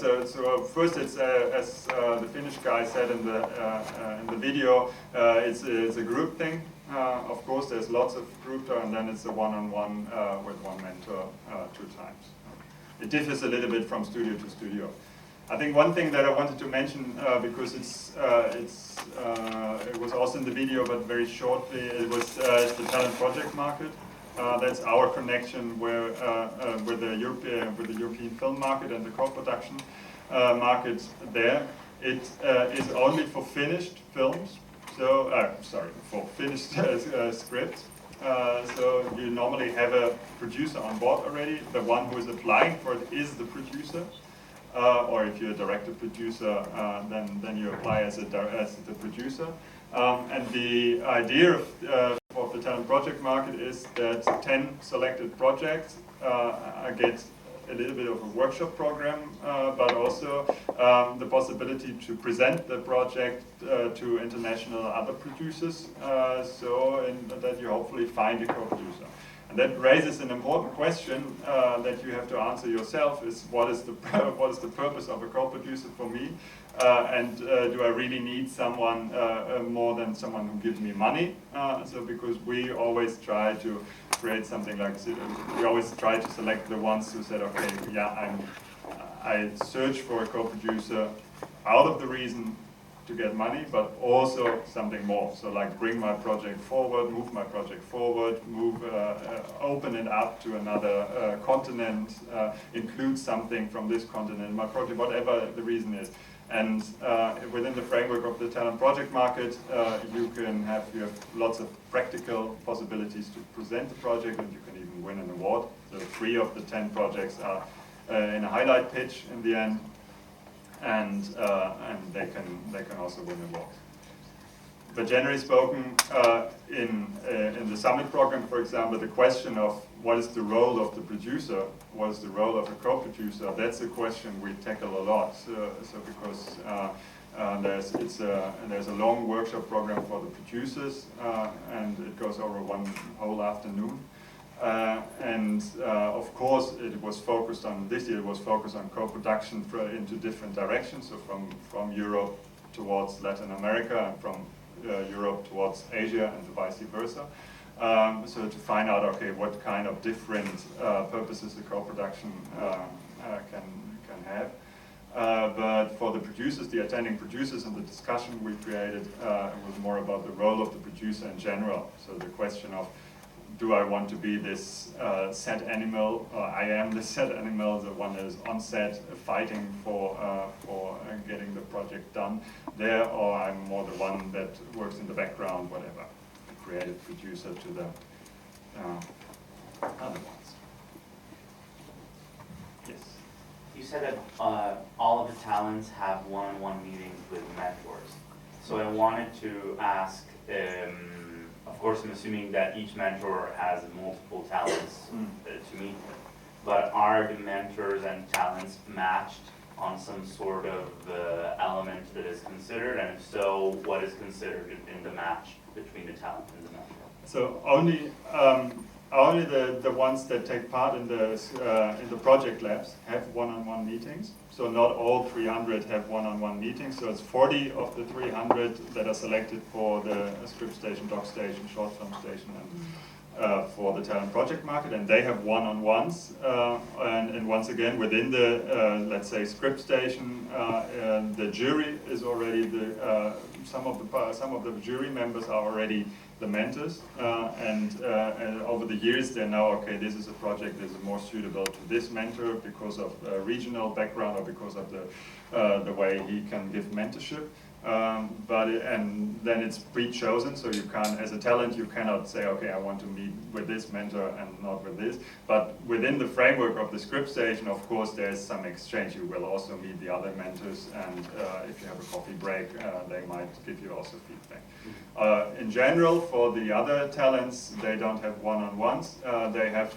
first it's as the Finnish guy said in the video, it's a group thing. Of course, there's lots of group, and then it's a one-on-one with one mentor 2 times. It differs a little bit from studio to studio. I think one thing that I wanted to mention, because it was also in the video, but very shortly, it was the talent project market. That's our connection with the European film market and the co-production market there. It is only for finished films, so for finished scripts. So you normally have a producer on board already. The one who is applying for it is the producer, or if you're a director-producer, then you apply as the producer. And the idea of the talent project market is that 10 selected projects get a little bit of a workshop program, but also the possibility to present the project to international other producers, so that you hopefully find a co-producer. And that raises an important question that you have to answer yourself: is what is the purpose of a co-producer for me? And do I really need someone more than someone who gives me money? So because we always try to create something like, we always try to select the ones who said, okay, yeah, I search for a co-producer out of the reason to get money, but also something more. So like bring my project forward, move my project forward, open it up to another continent, include something from this continent, my project, whatever the reason is. And within the framework of the talent project market, you have lots of practical possibilities to present the project, and you can even win an award. So 3 of the 10 projects are in a highlight pitch in the end, and they can also win awards. But generally spoken, in the summit program, for example, the question of what is the role of the producer, what is the role of a co-producer, that's a question we tackle a lot. So because there's a long workshop program for the producers, and it goes over one whole afternoon. Of course, it was focused on, this year it was focused on co-production into different directions, so from Europe towards Latin America, and from Europe towards Asia, and vice versa. So to find out, okay, what kind of different purposes the co-production can have. But for the producers, the attending producers, and the discussion we created, it was more about the role of the producer in general. So the question of, do I want to be this set animal, or I am the set animal, the one that is on set fighting for getting the project done there, or I'm more the one that works in the background, whatever, the creative producer to the other ones. Yes? You said that all of the talents have one-on-one meetings with mentors. So I wanted to ask, of course I'm assuming that each mentor has multiple talents to meet with, but are the mentors and talents matched on some sort of element that is considered, and if so, what is considered in the match between the talent and the mentor? So only the ones that take part in the project labs have one-on-one meetings. So not all 300 have one-on-one meetings. So it's 40 of the 300 that are selected for the script station, doc station, short film station, and for the talent project market, and they have one-on-ones. And once again, within the let's say script station, the jury is already some of the jury members are already the mentors, and over the years they know, okay, this is a project that is more suitable to this mentor because of regional background or because of the way he can give mentorship. And then it's pre-chosen, so you can't, as a talent, you cannot say, okay, I want to meet with this mentor and not with this. But within the framework of the script station, of course, there's some exchange. You will also meet the other mentors, and if you have a coffee break, they might give you also feedback. In general, for the other talents, they don't have one-on-ones. They have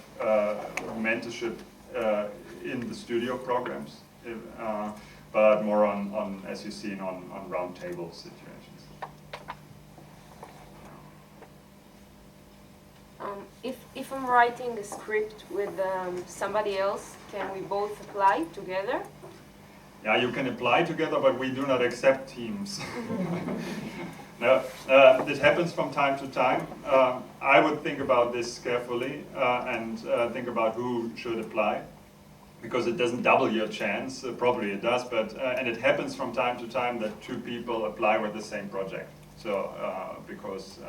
mentorship in the studio programs. But more on, as you've seen, on round table situations. If I'm writing a script with somebody else, can we both apply together? Yeah, you can apply together, but we do not accept teams. No, this happens from time to time. I would think about this carefully and think about who should apply, because it doesn't double your chance. Probably it does, but and it happens from time to time that two people apply with the same project. So because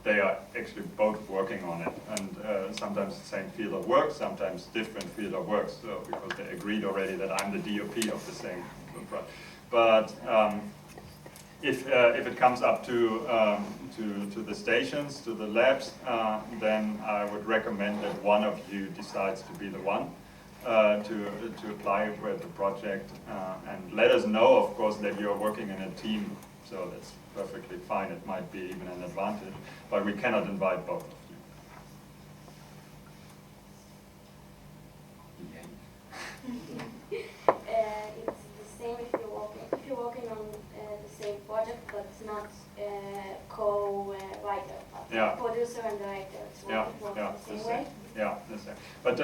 they are actually both working on it, and sometimes the same field of work, sometimes different field of work. So because they agreed already that I'm the DOP of the same project. But if it comes up to the stations, to the labs, then I would recommend that one of you decides to be the one. To apply with the project, and let us know, of course, that you're working in a team, so that's perfectly fine. It might be even an advantage, but we cannot invite both of you. It's the same if you're working on the same project, but it's not co-writer, yeah. Producer and director. It's the same way. Yeah, but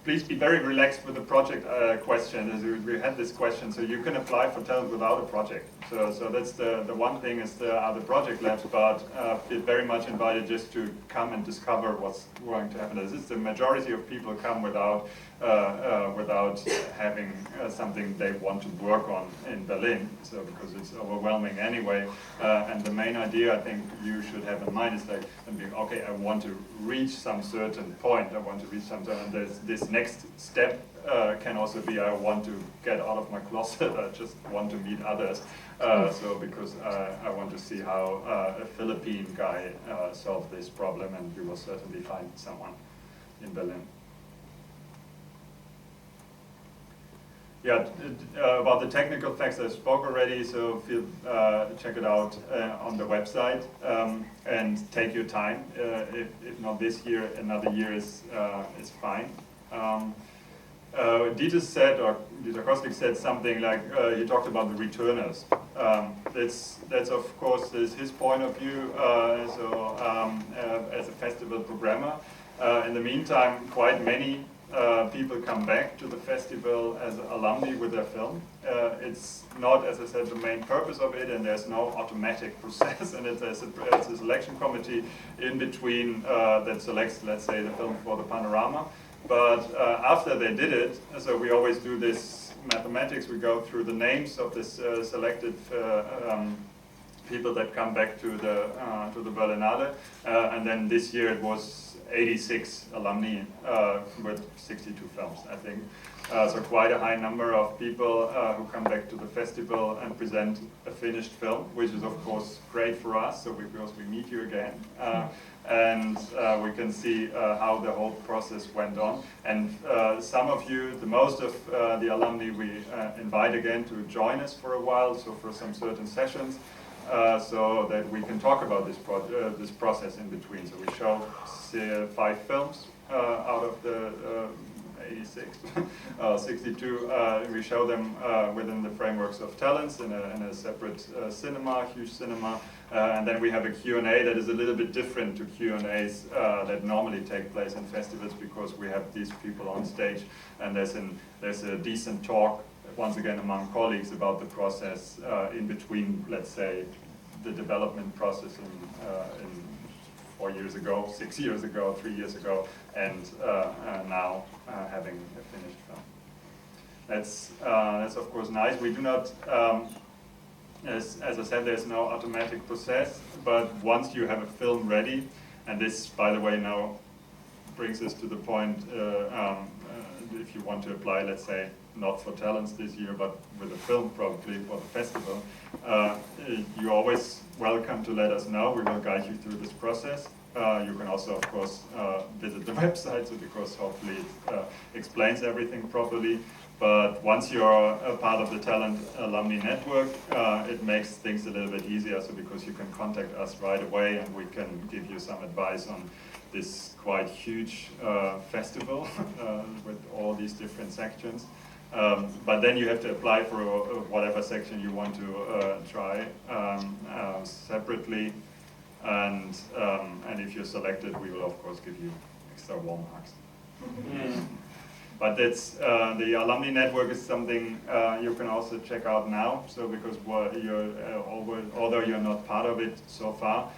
please be very relaxed with the project question. As we had this question, so you can apply for talent without a project. So that's the one thing is are the project labs, but feel very much invited just to come and discover what's going to happen. This is the majority of people come without having something they want to work on in Berlin. So because it's overwhelming anyway, and the main idea I think you should have in mind is like, okay, I want to reach some certain point. I want to reach some certain. And this next step can also be I want to get out of my closet. I just want to meet others. So because I want to see how a Philippine guy solved this problem, and you will certainly find someone in Berlin. Yeah, about the technical facts I spoke already, so feel check it out on the website and take your time. If not this year, another year is fine. Dieter Kostic said something like he talked about the returners. That's of course his point of view. As a festival programmer, in the meantime, quite many people come back to the festival as alumni with their film. It's not, as I said, the main purpose of it, and there's no automatic process, and it's a selection committee in between that selects, let's say, the film for the panorama. But after they did it, so we always do this mathematics, we go through the names of this selected people that come back to the Berlinale, and then this year it was 86 alumni with 62 films, I think. So quite a high number of people who come back to the festival and present a finished film, which is of course great for us, so because we meet you again. And we can see how the whole process went on. And some of you, the most of the alumni, we invite again to join us for a while, so for some certain sessions. so that we can talk about this process in between. So we show 5 films out of the 86, 62. We show them within the frameworks of talents in a separate cinema, huge cinema. And then we have a Q&A that is a little bit different to Q&As that normally take place in festivals, because we have these people on stage, and there's a decent talk, once again, among colleagues about the process in between, let's say, the development process in 4 years ago, 6 years ago, 3 years ago, and now having a finished film. That's of course nice. We do not, as I said, there's no automatic process, but once you have a film ready, and this, by the way, now brings us to the point, if you want to apply, let's say, not for talents this year, but with a film probably for the festival, you're always welcome to let us know. We will guide you through this process. You can also, of course, visit the website, so because hopefully it explains everything properly. But once you're a part of the Talent Alumni Network, it makes things a little bit easier, so because you can contact us right away and we can give you some advice on this quite huge festival with all these different sections. But then you have to apply for whatever section you want to try separately, and if you're selected, we will of course give you extra warm hugs. But that's the alumni network is something you can also check out now. So because although you're not part of it so far,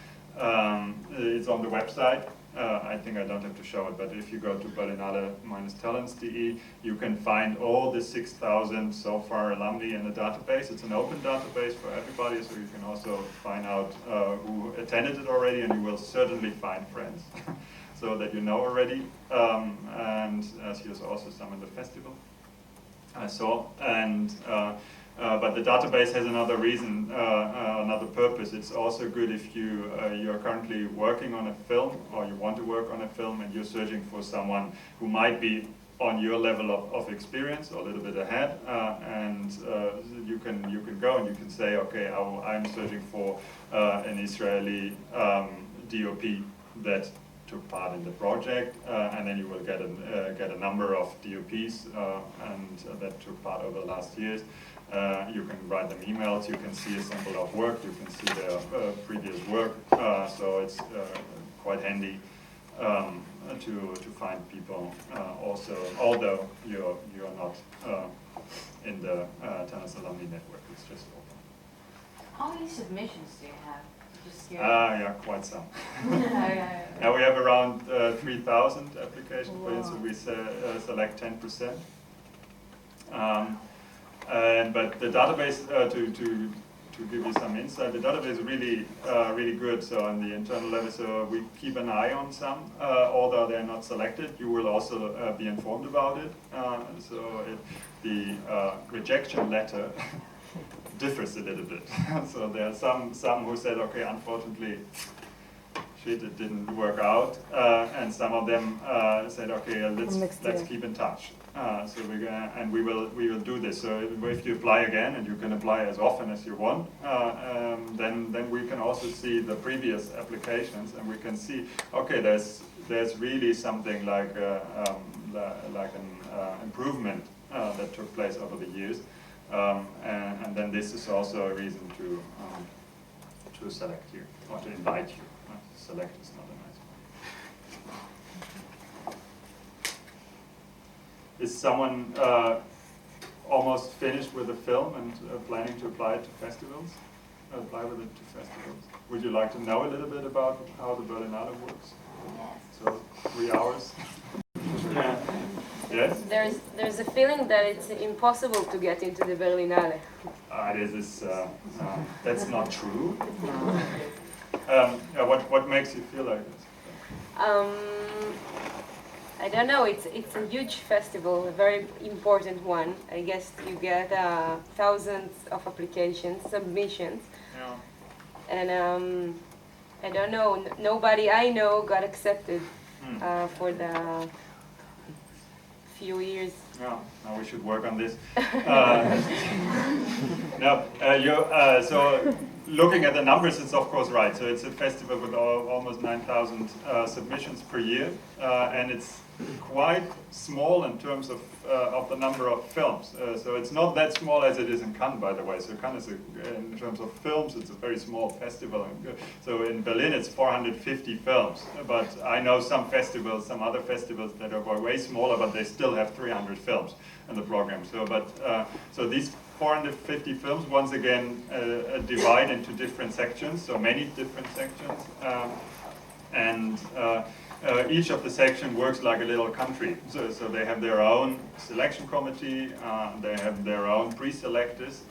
it's on the website. I think I don't have to show it, but if you go to Berlinale-talents.de, you can find all the 6,000 so far alumni in the database. It's an open database for everybody, so you can also find out who attended it already, and you will certainly find friends, so that you know already. And here's also some in the festival I saw. And but the database has another reason, another purpose. It's also good if you're currently working on a film, or you want to work on a film, and you're searching for someone who might be on your level of experience, or a little bit ahead, and you can go and you can say, okay, I'm searching for an Israeli DOP that took part in the project, and then you will get a number of DOPs and that took part over the last years. You can write them emails, you can see a sample of work, you can see their previous work, so it's quite handy to find people also, although you're not in the Talents Alumni Network, it's just open. How many submissions do you have? Yeah, quite some. Now we have around 3,000 applications, wow. So we select 10%. But the database, to give you some insight, the database is really good. So on the internal level, so we keep an eye on some, although they're not selected. You will also be informed about it. So the rejection letter differs a little bit. So there are some who said, okay, unfortunately, shit, it didn't work out, and some of them said, okay, let's keep in touch. So we will do this. So if you apply again, and you can apply as often as you want, then we can also see the previous applications, and we can see, okay, there's really something like an improvement that took place over the years. And then this is also a reason to select you, or to invite you. Select is not a nice word. Is someone almost finished with the film and planning to apply it to festivals? Apply with it to festivals? Would you like to know a little bit about how the Berlinale works? Yes. So 3 hours. Yes? There's a feeling that it's impossible to get into the Berlinale. That's not true. What makes you feel like this? I don't know. It's a huge festival, a very important one. I guess you get thousands of applications, submissions, and I don't know. Nobody I know got accepted for the few years. Yeah, now we should work on this. So looking at the numbers, it's of course right. So it's a festival with almost 9,000 submissions per year, and it's quite small in terms of the number of films. So it's not that small as it is in Cannes, by the way. So Cannes is, in terms of films, it's a very small festival. So in Berlin, it's 450 films. But I know some festivals, some other festivals that are way smaller, but they still have 300 films in the program. So, so these 450 films, once again, divide into different sections, so many different sections. Each of the section works like a little country. So they have their own selection committee, they have their own pre-selectors,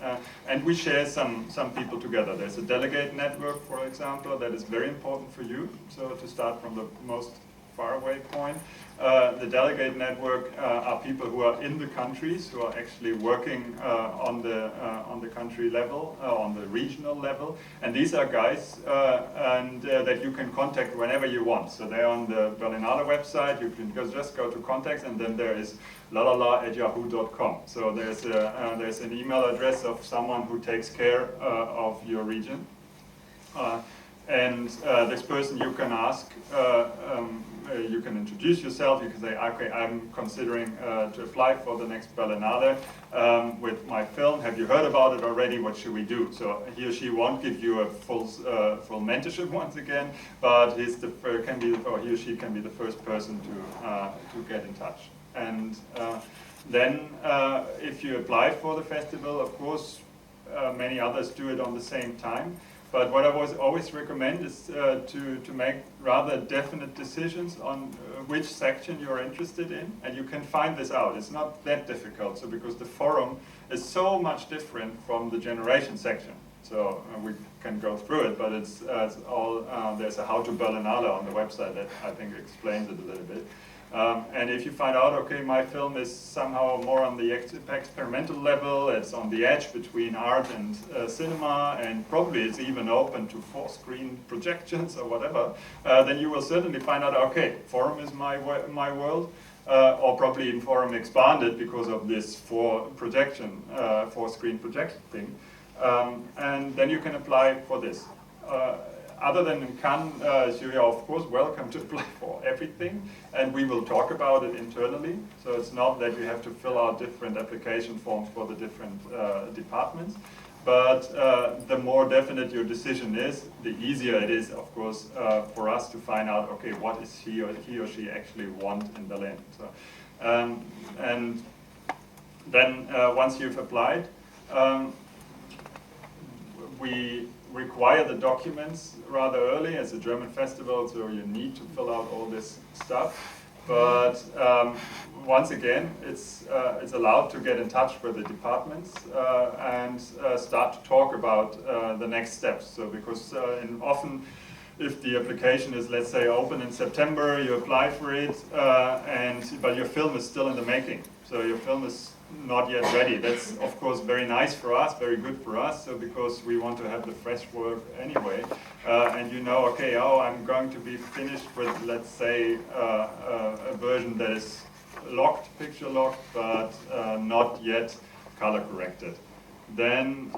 and we share some people together. There's a delegate network, for example, that is very important for you. So to start from the most faraway point, the delegate network are people who are in the countries, who are actually working on the country level, on the regional level, and these are guys that you can contact whenever you want. So they're on the Berlinale website. You can just go to contacts, and then there is lalala@yahoo.com. So there's an email address of someone who takes care of your region, and this person you can ask. You can introduce yourself. You can say, okay, I'm considering to apply for the next Berlinale with my film. Have you heard about it already? What should we do? So he or she won't give you a full mentorship once again, but he or she can be the first person to get in touch. And then if you apply for the festival, of course, many others do it on the same time. But what I always recommend is to make rather definite decisions on which section you're interested in, and you can find this out. It's not that difficult, so because the forum is so much different from the generation section. So we can go through it, but it's all, there's a How to Berlinale on the website that I think explains it a little bit. And if you find out, okay, my film is somehow more on the experimental level, it's on the edge between art and cinema, and probably it's even open to 4-screen projections or whatever, then you will certainly find out, okay, forum is my world, or probably in forum expanded because of this 4-screen projection thing, and then you can apply for this. Other than in Cannes, you are of course welcome to apply for everything, and we will talk about it internally. So it's not that you have to fill out different application forms for the different departments, but the more definite your decision is, the easier it is, of course, for us to find out, okay, what is he or she actually want in Berlin. So, and then once you've applied, we require the documents rather early. It's a German festival, so you need to fill out all this stuff. But once again, it's allowed to get in touch with the departments and start to talk about the next steps. So because often, if the application is, let's say, open in September, you apply for it, but your film is still in the making. So your film is not yet ready. That's of course very nice for us, very good for us, so because we want to have the fresh work anyway. And you know, okay, I'm going to be finished with, let's say, a version that is locked, picture locked, but not yet color corrected. Then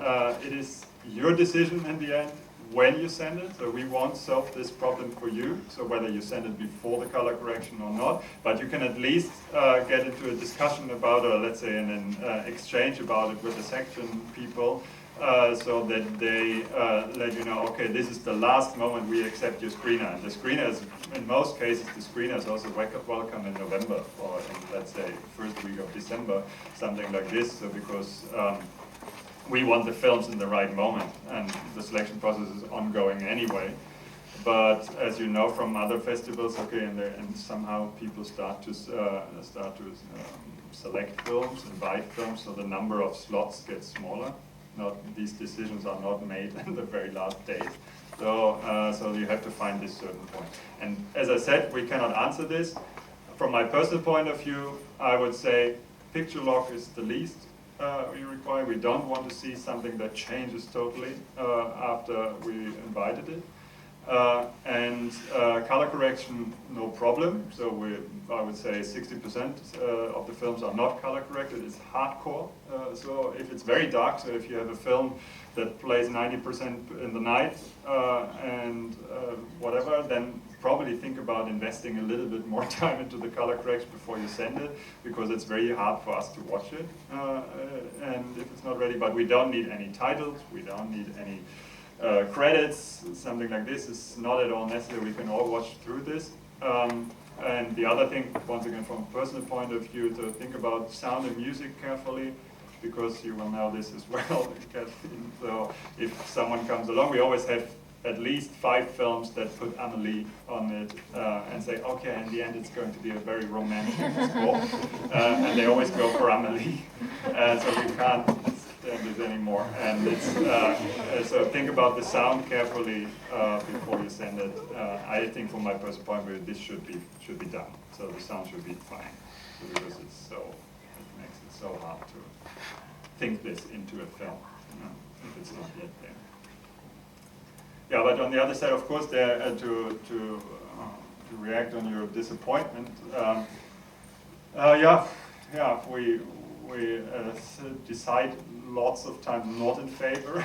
it is your decision in the end when you send it. So we won't solve this problem for you, so whether you send it before the color correction or not, but you can at least get into a discussion about, or let's say an exchange about it with the section people, so that they let you know, okay, this is the last moment we accept your screener. And the screener is, in most cases, the screener is also welcome in November, or in, let's say, first week of December, something like this, so because we want the films in the right moment, and the selection process is ongoing anyway. But as you know from other festivals, okay, and somehow people start to select films and buy films, so the number of slots gets smaller. These decisions are not made in the very last days. So you have to find this certain point. And as I said, we cannot answer this. From my personal point of view, I would say picture lock is the least we require. We don't want to see something that changes totally after we invited it. And color correction, no problem. So I would say 60% of the films are not color corrected. It's hardcore. So if it's very dark, so if you have a film that plays 90% in the night and whatever, then probably think about investing a little bit more time into the color correction before you send it, because it's very hard for us to watch it. And if it's not ready, but we don't need any titles, we don't need any credits, something like this is not at all necessary. We can all watch through this. And the other thing, once again, from a personal point of view, to think about sound and music carefully, because you will know this as well. So if someone comes along, we always have at least 5 films that put Amelie on it and say, okay, in the end it's going to be a very romantic score. And they always go for Amelie. So we can't stand it anymore. And it's, so think about the sound carefully before you send it. I think from my personal point of view, this should be done. So the sound should be fine. Because it makes it so hard to think this into a film, if it's not yet there. Yeah, but on the other side, of course, there to react on your disappointment. We decide lots of times not in favor,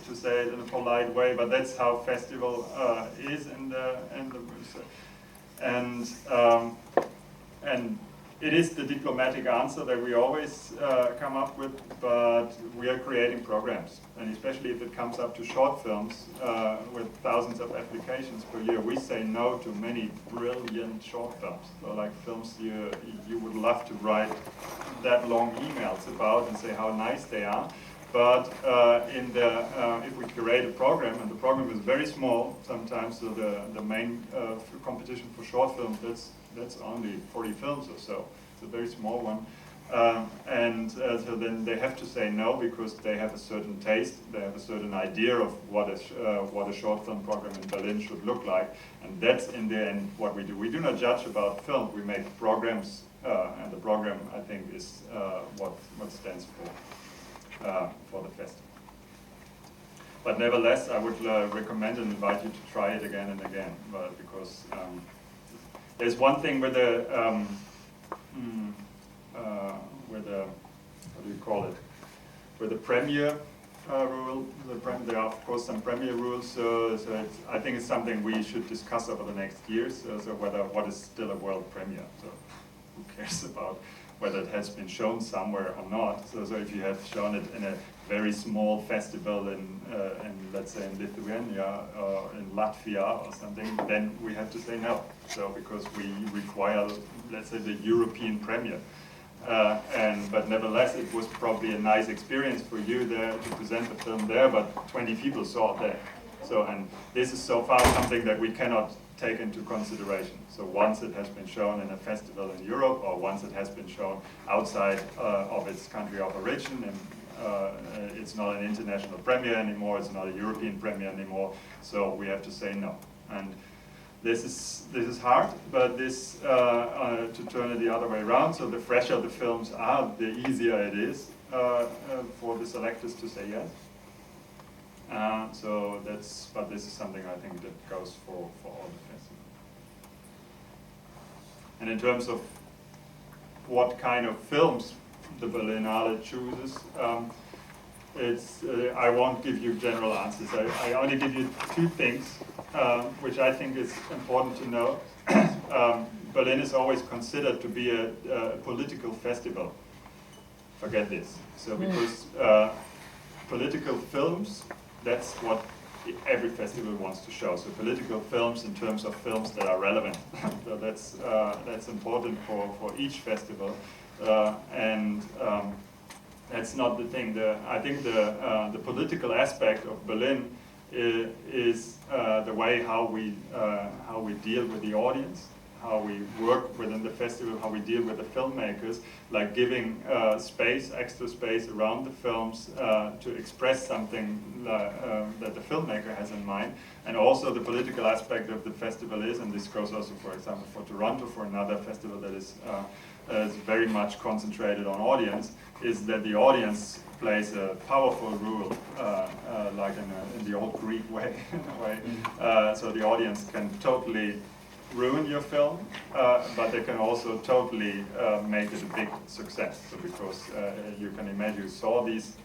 to say it in a polite way. But that's how festival is, and it is the diplomatic answer that we always come up with, but we are creating programs. And especially if it comes up to short films with thousands of applications per year, we say no to many brilliant short films. So like films you would love to write that long emails about and say how nice they are. But if we create a program, and the program is very small sometimes, so the main competition for short films, that's only 40 films or so. It's a very small one. So then they have to say no, because they have a certain taste, they have a certain idea of what a short film program in Berlin should look like. And that's in the end what we do. We do not judge about film, we make programs, and the program, I think, is what stands for the festival. But nevertheless, I would recommend and invite you to try it again and again, because there's one thing with the what do you call it? With the premiere rule, there are of course some premiere rules. So I think it's something we should discuss over the next years. So what is still a world premiere? So who cares about whether it has been shown somewhere or not? So if you have shown it in a very small festival in let's say in Lithuania or in Latvia or something, then we have to say no. So because we require, let's say, the European premiere. But nevertheless, it was probably a nice experience for you there to present the film there, but 20 people saw it there. So, and this is so far something that we cannot take into consideration. So once it has been shown in a festival in Europe, or once it has been shown outside of its country of origin, and it's not an international premiere anymore, it's not a European premiere anymore, so we have to say no. And this is hard, but to turn it the other way around, so the fresher the films are, the easier it is for the selectors to say yes. But this is something I think that goes for all the festivals. And in terms of what kind of films the Berlinale chooses, I won't give you general answers. I only give you 2 things, which I think is important to know. Berlin is always considered to be a political festival. Forget this. So because political films, that's what every festival wants to show. So political films in terms of films that are relevant. So that's important for each festival. That's not the thing. I think the political aspect of Berlin is the way how we deal with the audience, how we work within the festival, how we deal with the filmmakers, like giving extra space around the films to express something that the filmmaker has in mind, and also the political aspect of the festival is, and this goes also, for example, for Toronto, for another festival that is very much concentrated on audience, is that the audience plays a powerful role, like in the old Greek way, in a way. So the audience can totally ruin your film, but they can also totally make it a big success. So because you can imagine, you saw these,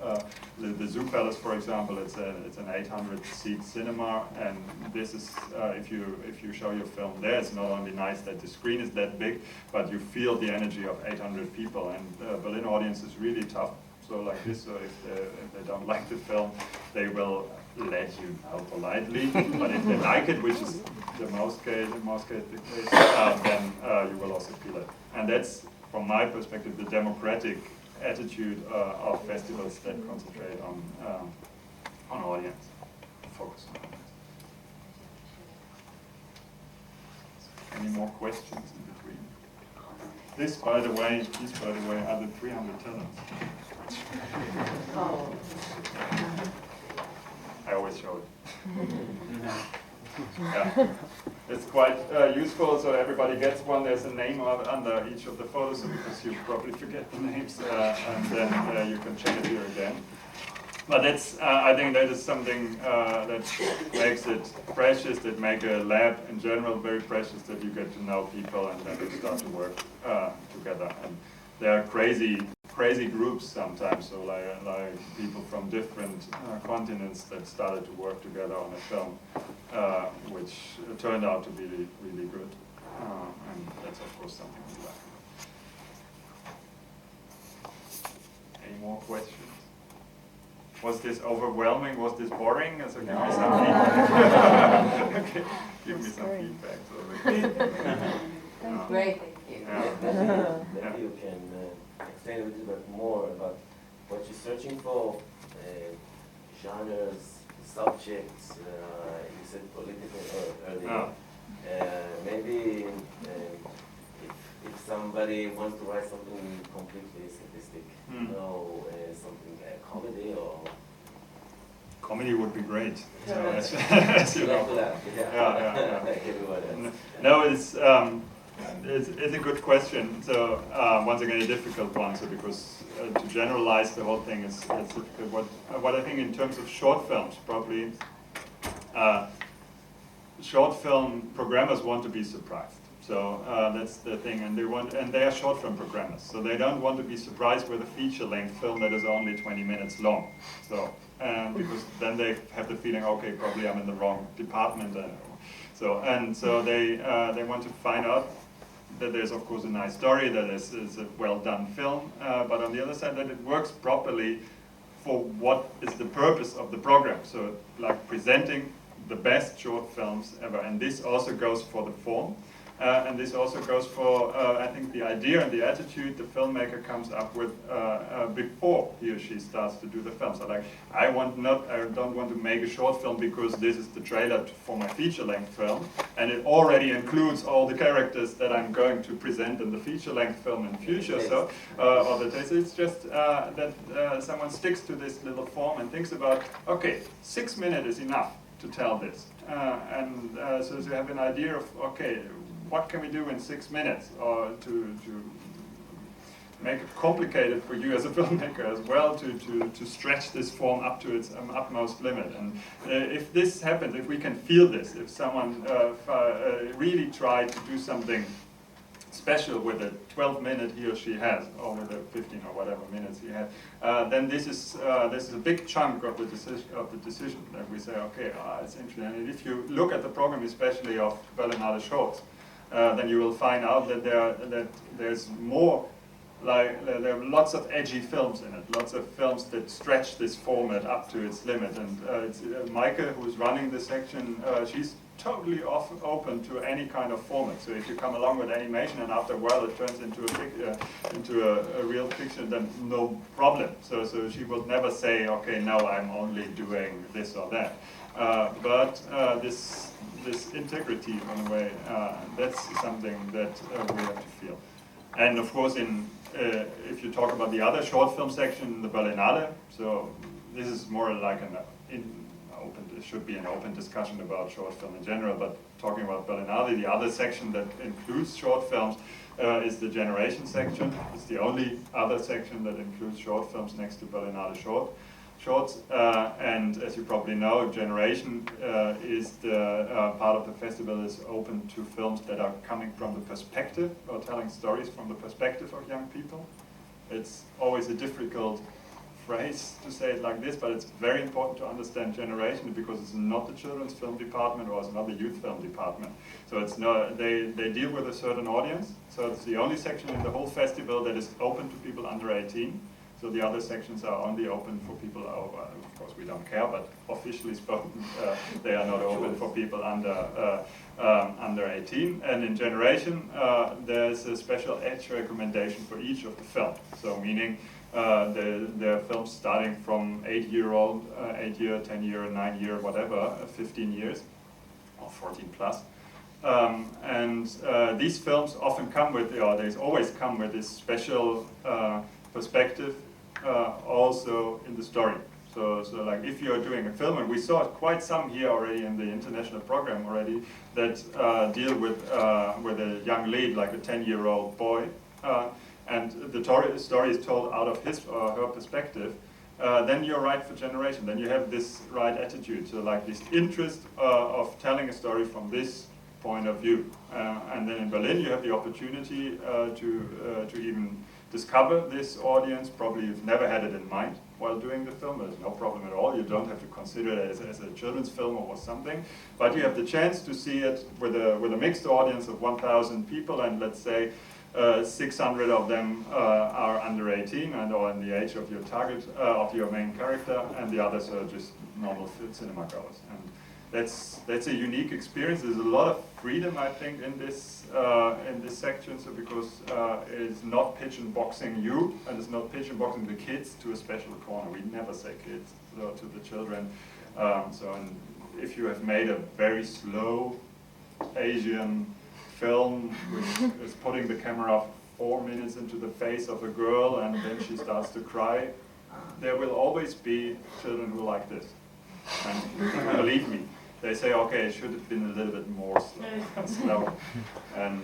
the Zoo Palace, for example, it's an 800-seat cinema, and this is if you show your film there, it's not only nice that the screen is that big, but you feel the energy of 800 people, and Berlin audience is really tough. So like this, so if they don't like the film, they will let you know politely. But if they like it, which is the most case the case, then you will also feel it. And that's, from my perspective, the democratic attitude of festivals that concentrate on audience, focus on audience. Any more questions in between? These, by the way, are the 300 talents. Oh. I always show it. Yeah. It's quite useful, so everybody gets one. There's a name under each of the photos, because you probably forget the names, and then you can check it here again. But that's, I think that is something that makes it precious, that make a lab in general very precious, that you get to know people and then you start to work together. And there are crazy groups sometimes, so like people from different continents that started to work together on a film, which turned out to be really good. And that's of course something we like. Any more questions? Was this overwhelming? Was this boring? So give me some feedback. Okay. Give me some feedback. Great, thank you. Maybe you can explain a little bit more about what you're searching for, genres, subjects. You said political earlier. Maybe if somebody wants to write something completely statistic, something comedy or. Comedy would be great. So, as you know. No, it's a good question. So once again, a difficult one. So because to generalize the whole thing is difficult. What I think in terms of short films, probably short film programmers want to be surprised. So that's the thing, and they are short film programmers. So they don't want to be surprised with a feature-length film that is only 20 minutes long. So because then they have the feeling, okay, probably I'm in the wrong department. So they want to find out that there's of course a nice story, that is a well-done film, but on the other side that it works properly for what is the purpose of the program. So like presenting the best short films ever, and this also goes for the form. And this also goes for, I think, the idea and the attitude the filmmaker comes up with before he or she starts to do the film. So, like, I don't want to make a short film because this is the trailer for my feature-length film, and it already includes all the characters that I'm going to present in the feature-length film in the future. So, or the taste. It's just that someone sticks to this little form and thinks about, okay, 6 minutes is enough to tell this, so you have an idea of, okay, what can we do in 6 minutes, or to make it complicated for you as a filmmaker as well, to stretch this form up to its utmost limit. And if this happens, if we can feel this, if someone really tried to do something special with the 12 minutes he or she has, or with the 15 or whatever minutes he had, then this is a big chunk of the decision that we say, okay, it's interesting. And if you look at the program, especially of Berlinale shorts, then you will find out that there's more, like there are lots of edgy films in it, lots of films that stretch this format up to its limit. And it's Maike, who's running the section, she's totally open to any kind of format. So if you come along with animation and after a while it turns into a real fiction, then no problem. So she will never say, okay, no, I'm only doing this or that. But this integrity, in a way, that's something that we have to feel. And of course, if you talk about the other short film section in the Berlinale, so this is more like it should be an open discussion about short film in general, but talking about Berlinale, the other section that includes short films is the generation section. It's the only other section that includes short films next to Berlinale shorts. And as you probably know, generation is the part of the festival is open to films that are coming from the perspective or telling stories from the perspective of young people. It's always a difficult phrase to say it like this, but it's very important to understand generation because it's not the children's film department or it's not the youth film department. So it's not, they deal with a certain audience. So it's the only section in the whole festival that is open to people under 18. So the other sections are only open for people over, of course we don't care, but officially spoken, they are not open for people under 18. And in generation, there's a special age recommendation for each of the films. So meaning there are films starting from 8-year-old, 8-year, 10-year, 9-year, whatever, 15 years, or 14 plus. And these films often come with, or they always come with this special perspective also in the story. So like if you're doing a film, and we saw quite some here already in the international program already, that deal with a young lead, like a 10-year-old boy, and the story is told out of his or her perspective, then you're right for generation. Then you have this right attitude, so like this interest of telling a story from this point of view. And then in Berlin you have the opportunity to even discover this audience. Probably you've never had it in mind while doing the film. There's no problem at all. You don't have to consider it as a children's film or something. But you have the chance to see it with a mixed audience of 1,000 people, and let's say 600 of them are under 18 and or in the age of your target, of your main character, and the others are just normal cinema goers. And that's a unique experience. There's a lot of freedom, I think, in this section. So because it's not pigeon boxing you, and it's not pigeon boxing the kids to a special corner. We never say kids to the children. And if you have made a very slow Asian film, which is putting the camera 4 minutes into the face of a girl and then she starts to cry, there will always be children who like this. And believe me, they say, okay, it should have been a little bit more slow. And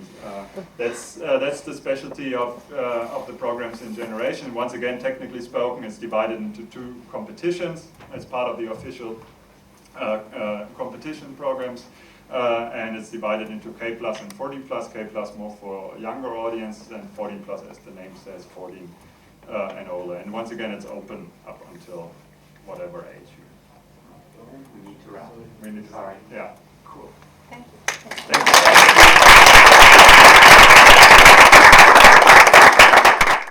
that's the specialty of the programs in Generation. Once again, technically spoken, it's divided into 2 competitions as part of the official competition programs. And it's divided into K plus and 14 plus, K plus more for younger audiences, and 14 plus, as the name says, 14 and older. And once again, it's open up until whatever age. We need to wrap. We need to, Sorry. yeah, cool.